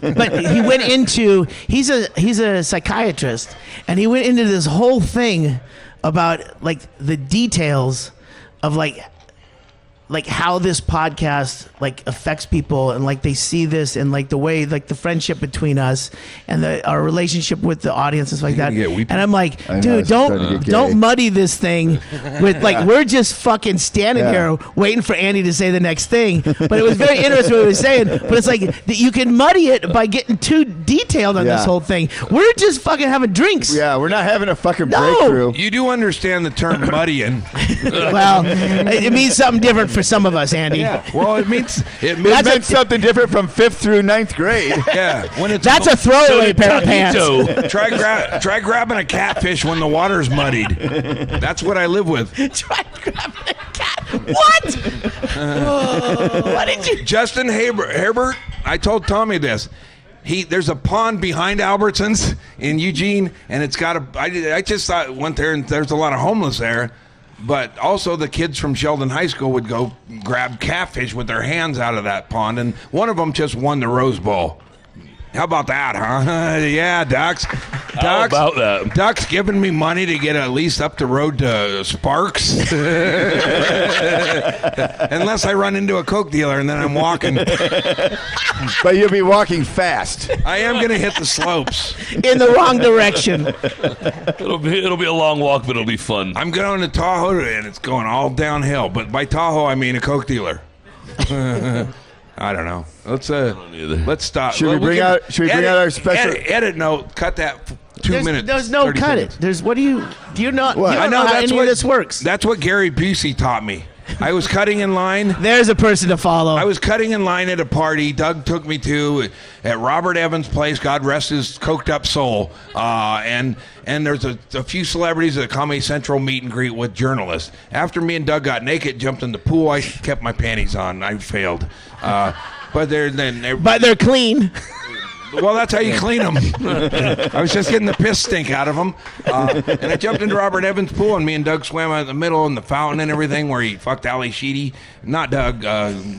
but he went into he's a psychiatrist, and he went into this whole thing about like the details of like how this podcast like affects people, and like they see this, and like the way like the friendship between us and our relationship with the audience and stuff like that. And I'm like, dude, don't muddy this thing with like we're just fucking standing here waiting for Andy to say the next thing. But it was very interesting what he was saying. But it's like you can muddy it by getting too detailed on this whole thing. We're just fucking having drinks. Yeah, we're not having a fucking breakthrough. You do understand the term muddying. Well, it means something different for some of us, Andy. Yeah. Well, it meant something different from 5th through 9th grade. Yeah. That's a throwaway pair of pants. Try grabbing a catfish when the water's muddied. That's what I live with. Try grabbing a cat. What? What did you? Justin Herbert, I told Tommy this. There's a pond behind Albertsons in Eugene, and it's got I just went there, and there's a lot of homeless there. But also the kids from Sheldon High School would go grab catfish with their hands out of that pond, and one of them just won the Rose Bowl. How about that, huh? Yeah, Ducks. How about that? Ducks giving me money to get at least up the road to Sparks. Unless I run into a Coke dealer and then I'm walking. But you'll be walking fast. I am going to hit the slopes. In the wrong direction. It'll be a long walk, but it'll be fun. I'm going to Tahoe and it's going all downhill. But by Tahoe, I mean a Coke dealer. I don't know. Let's stop. Should we bring out our special edit note? Cut that 2 minutes. There's no cut seconds. it. There's do you not? What? You don't know how any of this works. That's what Gary Busey taught me. I was cutting in line. There's a person to follow. I was cutting in line at a party Doug took me to at Robert Evans' place. God rest his coked up soul. And there's a few celebrities at a Comedy Central meet and greet with journalists. After me and Doug got naked, jumped in the pool, I kept my panties on. I failed. But they're clean. Well, that's how you clean them. I was just getting the piss stink out of them. And I jumped into Robert Evans' pool, and me and Doug swam out in the middle in the fountain and everything where he fucked Ali Sheedy. Not Doug,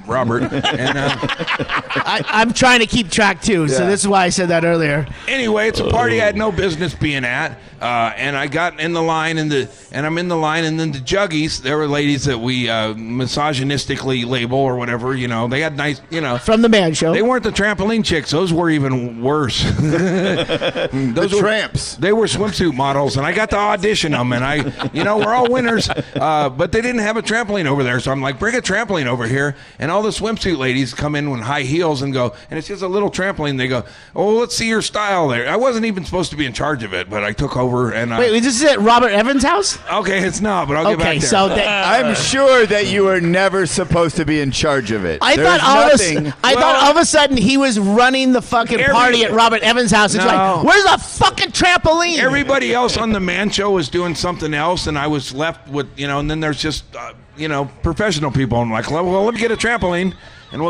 Robert. And I'm trying to keep track, too, so this is why I said that earlier. Anyway, it's a party I had no business being at. And I got in the line, and I'm in the line, and then the juggies, there were ladies that we misogynistically label or whatever, they had nice, From the Man Show. They weren't the trampoline chicks. Those were even worse. Those were tramps. They were swimsuit models, and I got to audition them, and we're all winners, but they didn't have a trampoline over there, so I'm like, bring a trampoline over here, and all the swimsuit ladies come in with high heels and go, and it's just a little trampoline. They go, oh, let's see your style there. I wasn't even supposed to be in charge of it, but I took over, and wait, this is at Robert Evans' house? Okay, it's not, but I'll get back there. I'm sure that you were never supposed to be in charge of it. I thought all of a sudden he was running the fucking party at Robert Evans' house. It's like, where's a fucking trampoline? Everybody else on the Man Show was doing something else, and I was left with, and then there's just, professional people. I'm like, well, let me get a trampoline. And,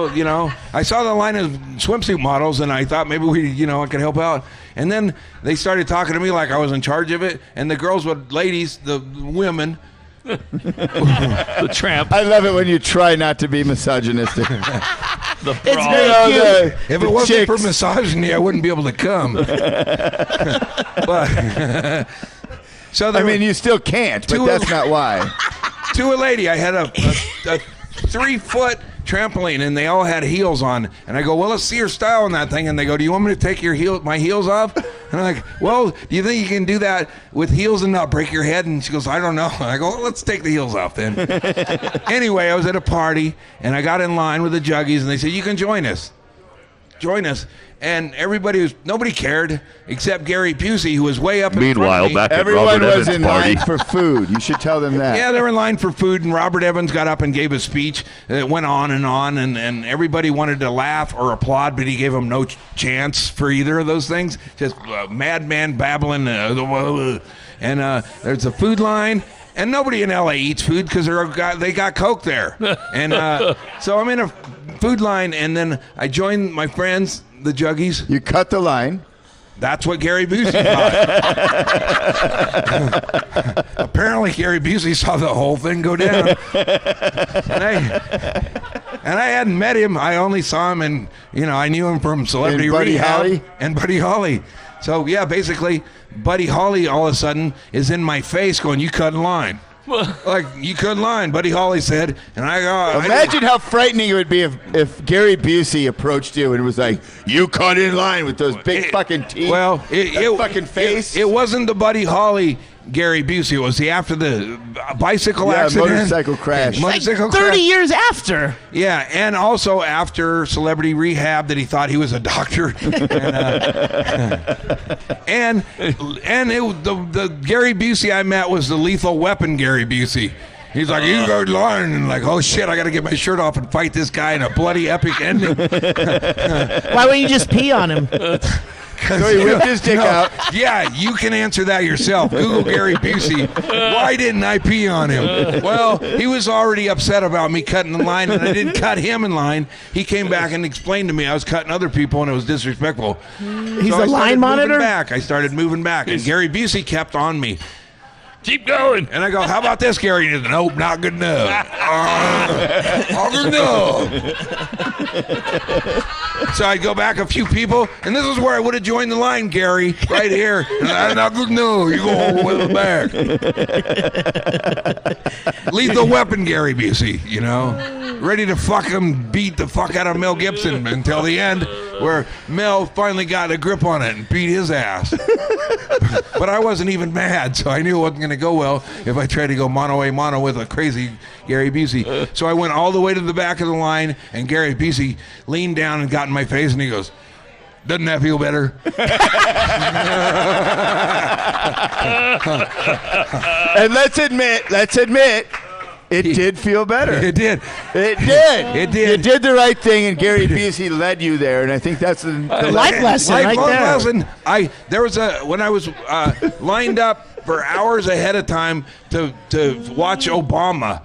I saw the line of swimsuit models, and I thought maybe I could help out. And then they started talking to me like I was in charge of it, and the girls with ladies, the women. The tramp. I love it when you try not to be misogynistic. It's very cute. If it wasn't for misogyny, I wouldn't be able to come. But, you still can't, but that's not why. To a lady, I had a 3-foot trampoline, and they all had heels on, and I go, well, let's see your style on that thing, and they go, do you want me to take my heels off? And I'm like, well, do you think you can do that with heels and not break your head? And she goes, I don't know. And I go, well, let's take the heels off then. Anyway, I was at a party, and I got in line with the juggies, and they said, you can join us. join us. And nobody cared except Gary Busey, who was way up in front Meanwhile, of me. back at Everyone Robert was Evans' in party. line for food. You should tell them that. Yeah, they were in line for food, and Robert Evans got up and gave a speech. It went on, and everybody wanted to laugh or applaud, but he gave them no chance for either of those things. Just madman babbling. And there's a food line. And nobody in LA eats food because they got Coke there. And so I'm in a food line, and then I join my friends, the Juggies. You cut the line. That's what Gary Busey thought. Apparently, Gary Busey saw the whole thing go down. And I hadn't met him. I only saw him, and I knew him from Celebrity Buddy Rehab Holly? and Buddy Holly. So yeah, basically, Buddy Holly all of a sudden is in my face, going, "You cut in line." Like, you cut in line, Buddy Holly said, and I go, Imagine how frightening it would be if Gary Busey approached you and was like, "You cut in line with those big fucking teeth." Well, it fucking face. It wasn't the Buddy Holly Gary Busey. It was after the bicycle Yeah, accident. motorcycle crash. Motorcycle 30 crash. years after. Yeah, and also after Celebrity Rehab that he thought he was a doctor. And the Gary Busey I met was the Lethal Weapon Gary Busey. He's like, "You go to line," and like, "Oh shit, I got to get my shirt off and fight this guy in a bloody epic ending." Why wouldn't you just pee on him? So he whipped his dick out. Yeah, you can answer that yourself. Google Gary Busey. Why didn't I pee on him? Well, he was already upset about me cutting the line, and I didn't cut him in line. He came back and explained to me I was cutting other people, and it was disrespectful. He's So the line monitor? I started moving back, and Gary Busey kept on me. Keep going. And I go, "How about this, Gary?" And he said, "Nope, not good enough." Not good enough. So I'd go back a few people, and this is where I would have joined the line, Gary, right here. And not good enough. You go all the way to the back. Lethal Weapon, Gary Busey, ready to fucking beat the fuck out of Mel Gibson until the end, where Mel finally got a grip on it and beat his ass. But I wasn't even mad, so I knew it wasn't going to go well if I tried to go mano with a crazy Gary Busey. So I went all the way to the back of the line, and Gary Busey leaned down and got in my face, and he goes, "Doesn't that feel better?" And let's admit, it did feel better. It did. It did. It did. You did the right thing, and Gary Busey led you there, and I think that's the Life lesson right Lifelong there. lesson. When I was lined up for hours ahead of time to watch Obama,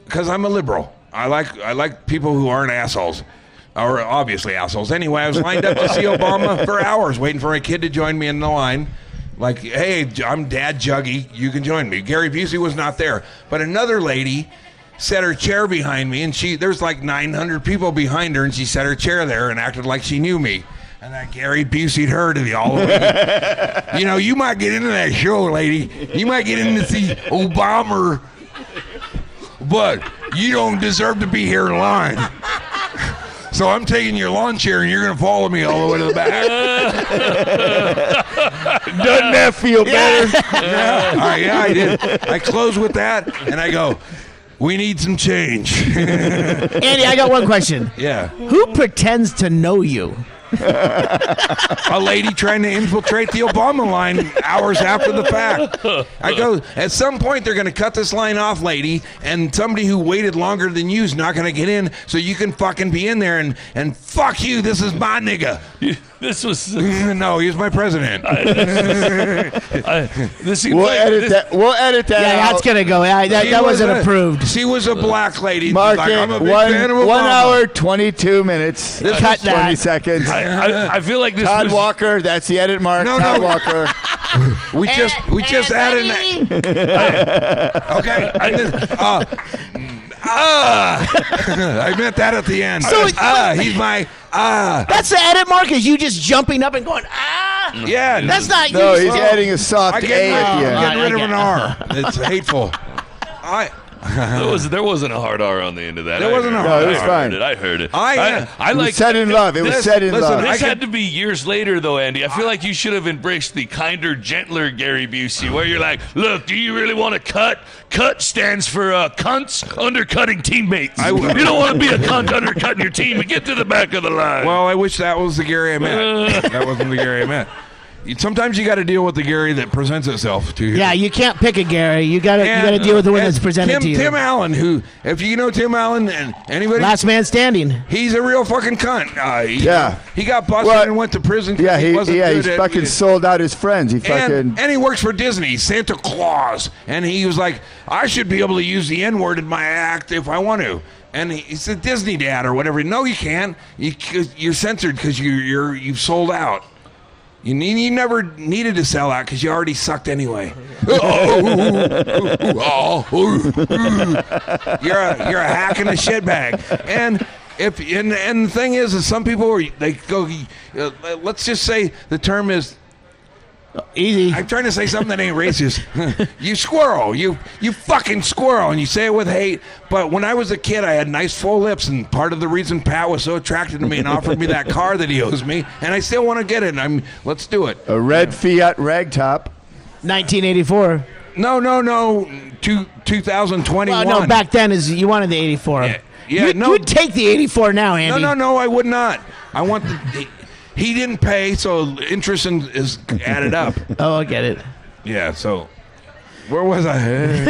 because I'm a liberal. I like people who aren't assholes, or obviously assholes. Anyway, I was lined up to see Obama for hours, waiting for my kid to join me in the line. Like, "Hey, I'm Dad Juggy. You can join me." Gary Busey was not there, but another lady set her chair behind me, and there's like 900 people behind her, and she set her chair there and acted like she knew me. And I Gary Busey'd her to the all the way. You might get into that show, lady. You might get in to see Obama, but you don't deserve to be here in line. So I'm taking your lawn chair, and you're going to follow me all the way to the back. Doesn't that feel better? Yeah, I did. I close with that, and I go, "We need some change." Andy, I got one question. Yeah. Who pretends to know you? A lady trying to infiltrate the Obama line hours after the fact. I go, "At some point they're going to cut this line off, lady, and somebody who waited longer than you is not going to get in, so you can fucking be in there, and fuck you, this is my nigga." This was. No, he was my president. We'll edit that. We'll edit that. Yeah, that's out. going to go. That wasn't approved. She was a black lady. Mark Like, it. I'm a big fan of Obama. 1 hour, 22 minutes. Cut 20 that. seconds. I feel like this Todd was. Walker, that's the edit mark. No, Todd no. Walker. We just added that. Okay. I meant that at the end. So he's my That's the edit mark, is you just jumping up and going, ah. Yeah. That's not No, you. he's adding a soft I A get at the rid, end. getting rid of an R. It's hateful. There wasn't a hard R on the end of that. There wasn't a hard R. No, it was fine. I heard it. It was said in love. It was said in love. This had to be years later, though, Andy. I feel like you should have embraced the kinder, gentler Gary Busey, where you're like, look, do you really want to cut? Cut stands for cunts undercutting teammates. You don't want to be a cunt undercutting your team and get to the back of the line. Well, I wish that was the Gary I met. That wasn't the Gary I met. Sometimes you got to deal with the Gary that presents itself to you. Yeah, you can't pick a Gary. You got to deal with the one that's presented to you. Tim Allen, who, if you know Tim Allen and anybody, last man standing. He's a real fucking cunt. He got busted and went to prison. Yeah, he's fucking sold out his friends. And he works for Disney, Santa Claus, and he was like, I should be able to use the N-word in my act if I want to. And he's a Disney dad or whatever. No, you can't. You're censored because you've sold out. You never needed to sell out because you already sucked anyway. You're a hack and a shitbag. And the thing is some people they go. Let's just say the term is. Easy. I'm trying to say something that ain't racist. You squirrel. You fucking squirrel. And you say it with hate. But when I was a kid, I had nice full lips. And part of the reason Pat was so attracted to me and offered me that car that he owes me. And I still want to get it. Let's do it. A red Fiat ragtop. 1984. No. 2021. Well, no, back then you wanted the 84. Yeah, You'd take the 84 now, Andy. No, I would not. I want the... He didn't pay, so interest is added up. Oh, I get it. Yeah, so where was I?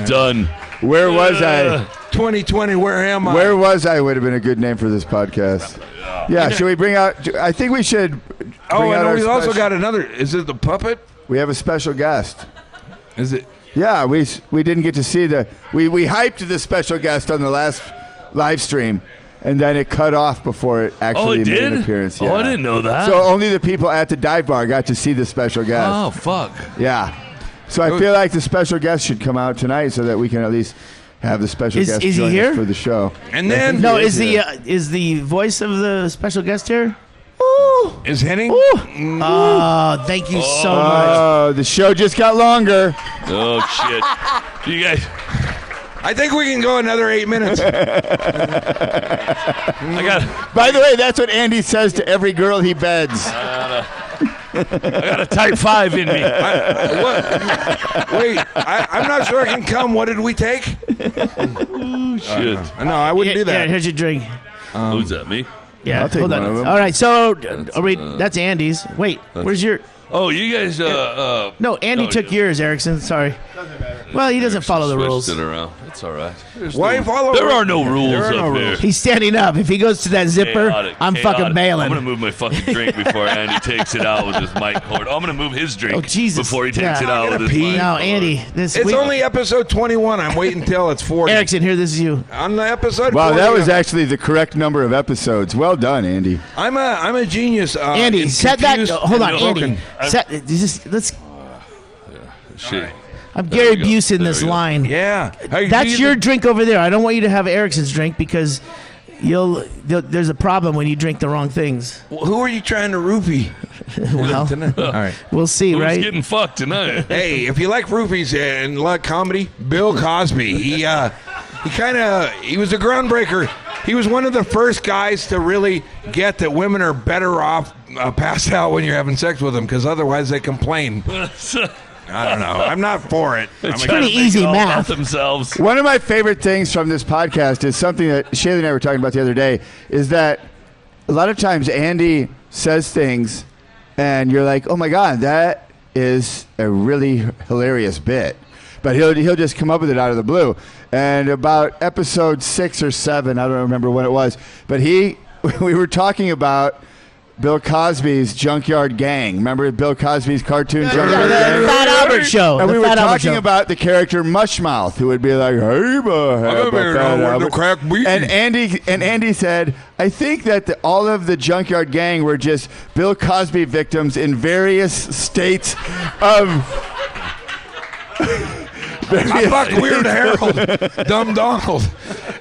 Done. Where was I? 2020, where am I? Where was I would have been a good name for this podcast. Yeah, should we bring out... I think we should bring out we also got another... Is it the puppet? We have a special guest. Is it? Yeah, we didn't get to see we hyped the special guest on the last live stream. And then it cut off before it actually made an appearance. Yeah. Oh, I didn't know that. So only the people at the dive bar got to see the special guest. Oh, fuck. Yeah. So I feel like the special guest should come out tonight so that we can at least have the special guest join us here for the show. And then is the voice of the special guest here? Ooh. Is Henning? Ooh. Oh, thank you so much. Oh, the show just got longer. Oh, shit. You guys... I think we can go another 8 minutes. By the way, that's what Andy says to every girl he beds. I got a type 5 in me. I'm not sure I can come. What did we take? Ooh, shit. No, I wouldn't do that. Yeah, here's your drink. Who's that, me? Yeah, I'll take hold one on. of them. All right, so that's Andy's. Wait, where's your... Oh, you guys... No, Andy took yours, Erickson. Sorry. Doesn't matter. Well, he doesn't follow the rules. Switched it around. It's all right. Why follow? There are no rules up here. He's standing up. If he goes to that zipper, I'm fucking bailing. I'm going to move my fucking drink before Andy takes it out with his mic cord. I'm going to move his drink before he takes it out with his mic cord. No, Andy. It's only episode 21. I'm waiting until it's 40. Erickson, here, this is you. On the episode 40. Wow, that was I'm actually the correct number of episodes. Well done, Andy. I'm a genius. Andy, set that. Hold on, Andy. Let's. Shit. I'm Gary Busey in this line. Yeah. That's your drink over there. I don't want you to have Erickson's drink because there's a problem when you drink the wrong things. Well, who are you trying to roofie? Well, all right. We'll see, Who's right? getting fucked tonight? Hey, if you like roofies and like comedy, Bill Cosby. He was a groundbreaker. He was one of the first guys to really get that women are better off passed out when you're having sex with them because otherwise they complain. I don't know. I'm not for it. It's pretty easy math. Themselves. One of my favorite things from this podcast is something that Shaylee and I were talking about the other day, is that a lot of times Andy says things and you're like, oh my God, that is a really hilarious bit. But he'll just come up with it out of the blue. And about episode 6 or 7, I don't remember when it was, but we were talking about Bill Cosby's Junkyard Gang. Remember Bill Cosby's cartoon Junkyard Gang? The Fat Albert Show. And we were talking about the character Mushmouth, who would be like, "Hey, and Andy said, "I think that all of the Junkyard Gang were just Bill Cosby victims in various states of." I fucked Weird Harold, Dumb Donald.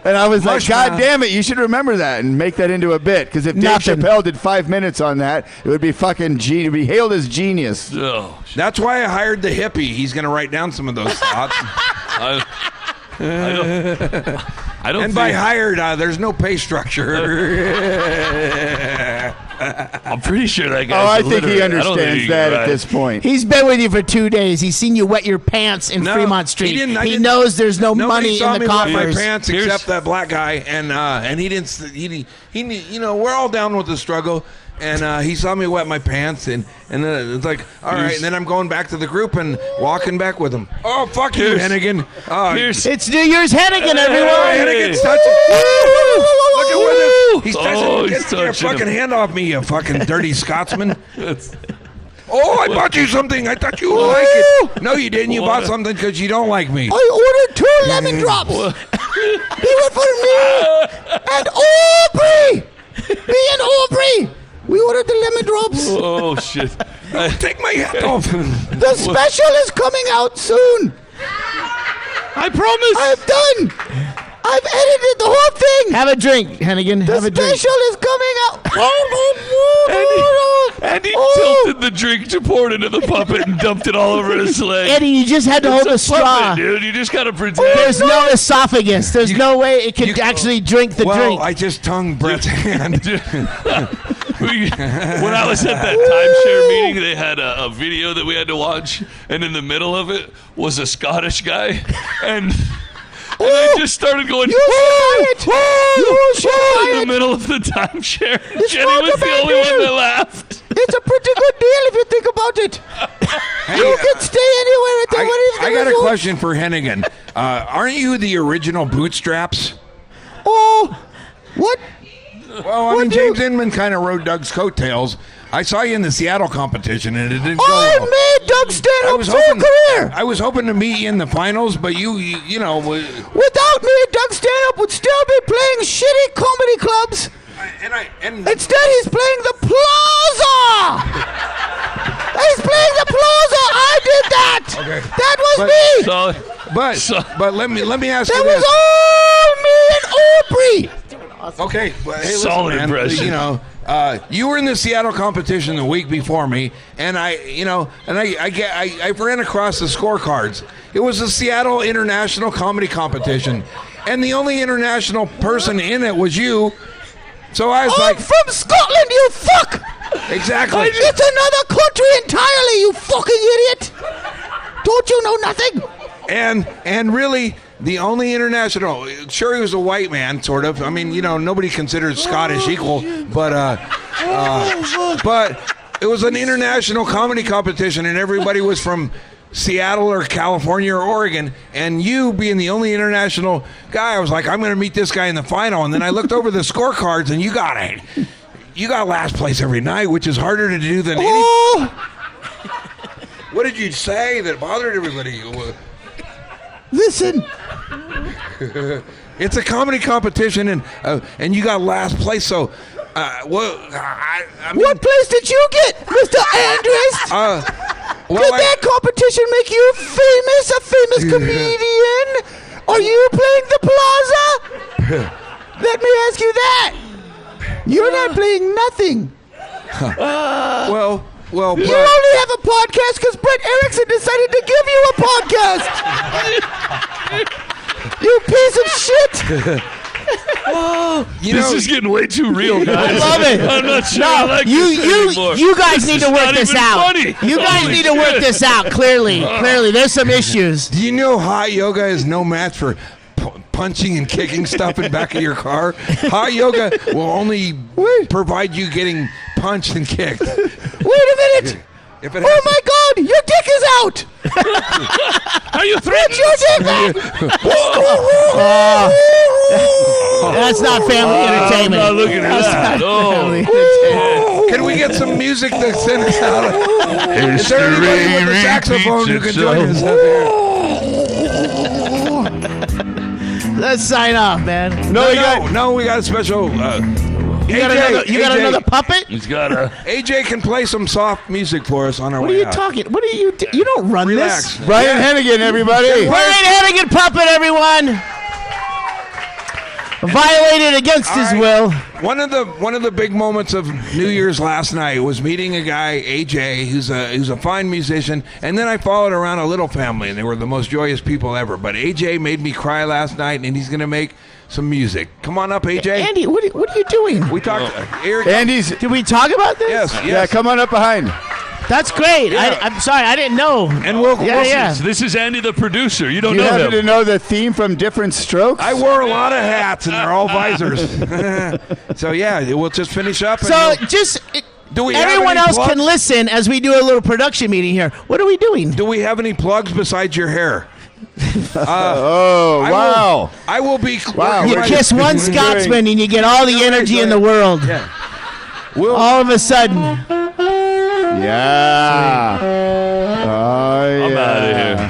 And I was like, God damn it, you should remember that and make that into a bit. Because if Dave Chappelle did 5 minutes on that, it would be fucking it'd be hailed as genius. Oh, that's why I hired the hippie. He's going to write down some of those thoughts. I don't And think, by hired, there's no pay structure. I'm pretty sure that guy. Oh, I think he understands that at this point. He's been with you for 2 days. He's seen you wet your pants in No, Fremont Street. he didn't. I He didn't- knows there's no Nobody money saw in me the wet my coffers. pants except that black guy, and he didn't. He you know, we're all down with the struggle. And he saw me wet my pants, and then it's like, all right. And then I'm going back to the group and walking back with him. Oh, fuck you, Hennigan. It's New Year's Hennigan, everyone. Hennigan's touching. Look at where this. He's touching. he's Get your touching fucking him. hand off me, you fucking dirty Scotsman. Oh, I bought you something. I thought you would like it. No, you didn't. You bought something because you don't like me. I ordered 2 lemon drops. They were for me and Aubrey. Me and Aubrey. We ordered the lemon drops. Oh shit! Take my hat off. The special is coming out soon. I promise. I've done. I've edited the whole thing. Have a drink, Hennigan. Have a drink. The special is coming out. And he tilted the drink to pour it into the puppet and dumped it all over his leg. Eddie, you just had to hold the It's a straw. puppet, dude. You just gotta pretend. There's no esophagus. There's no way it can actually drink the drink. I just tongued Brett's hand. When I was at that timeshare meeting, they had a video that we had to watch, and in the middle of it was a Scottish guy, and I just started going, in the middle of the timeshare. Jenny was the only one that laughed. It's a pretty good deal if you think about it. You can stay anywhere at the I got a question for Hennigan. Aren't you the original Bootstraps? Oh, what? Well, I mean, James Inman kind of rode Doug's coattails. I saw you in the Seattle competition, and it didn't go I well. made Doug Stanhope's whole career. I was hoping to meet you in the finals, but you know. Without me, Doug Stanhope would still be playing shitty comedy clubs. Instead, he's playing the Plaza. He's playing the Plaza. I did that. Okay. That was me. But let me ask That you was this. all me and Aubrey. Okay, but hey, listen, Solid man, impression. you know, you were in the Seattle competition the week before me, and I ran across the scorecards. It was the Seattle International Comedy Competition, and the only international person in it was you. So I was I'm like, from Scotland, you fuck. exactly. It's another country entirely, you fucking idiot. Don't you know nothing? And really, the only international, sure, he was a white man, sort of. I mean, you know, nobody considers Scottish equal, but it was an international comedy competition, and everybody was from Seattle or California or Oregon, and you being the only international guy, I was like, I'm going to meet this guy in the final. And then I looked over the scorecards, and you got last place every night, which is harder to do than any. What did you say that bothered everybody? Listen. It's a comedy competition, and you got last place. So, I mean, What place did you get, Mr. Andres? Did that competition make you famous, a famous comedian? Are you playing the Plaza? Let me ask you that. You're not playing nothing. well, You only have a podcast because Brett Erickson decided to give you a podcast. You piece of shit. This is getting way too real, guys. I love it. I'm not sure I like this anymore. You guys need to work not this even out. funny. You guys Holy need to work shit. this out. Clearly, there's some issues. do you know hot yoga is no match for punching and kicking stuff in back of your car? Hot yoga will only provide you getting punched and kicked. Wait a minute. If it Oh my God, your dick is out. Are you threatening? Your dick out. That's not family entertainment. I'm not looking at that. Family entertainment. Can we get some music to send us out? Is there anybody with a saxophone who can join us out there? Let's sign off, man. No, we got a special. You got another puppet? He's got a. AJ can play some soft music for us on our What way are you out. talking? What are you? You don't run Relax. this. Brian Hennigan, everybody. Brian Hennigan puppet, everyone. violated against his will. One of the big moments of New Year's last night was meeting a guy, AJ, who's a fine musician, and then I followed around a little family, and they were the most joyous people ever. But AJ made me cry last night, and he's gonna make some music. Come on up, AJ. Andy, what are you doing? We talked. Did we talk about this? Yes. Yeah, come on up behind. That's great. Yeah. I'm sorry, I didn't know. And This is Andy the producer. You don't You know happen to him. know the theme from Different Strokes? I wore a lot of hats, and they're all visors. So yeah, we'll just finish up. So And do we have everyone any else plugs? can listen as we do a little production meeting here. What are we doing? do we have any plugs besides your hair? Wow. I will be. Wow. You We're kiss just one doing- Scotsman and you get all the energy in the world. Yeah. We'll, All of a sudden. Yeah. Oh, yeah. I'm out of here.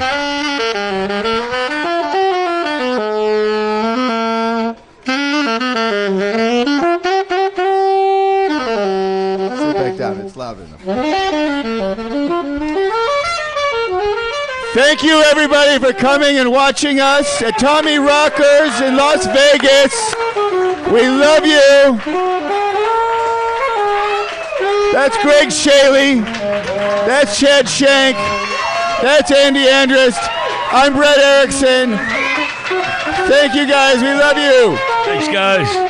Sit back down. It's loud enough. Thank you, everybody, for coming and watching us at Tommy Rockers in Las Vegas. We love you. That's Greg Shaley. That's Chad Shank. That's Andy Andrist. I'm Brett Erickson. Thank you, guys. We love you. Thanks, guys.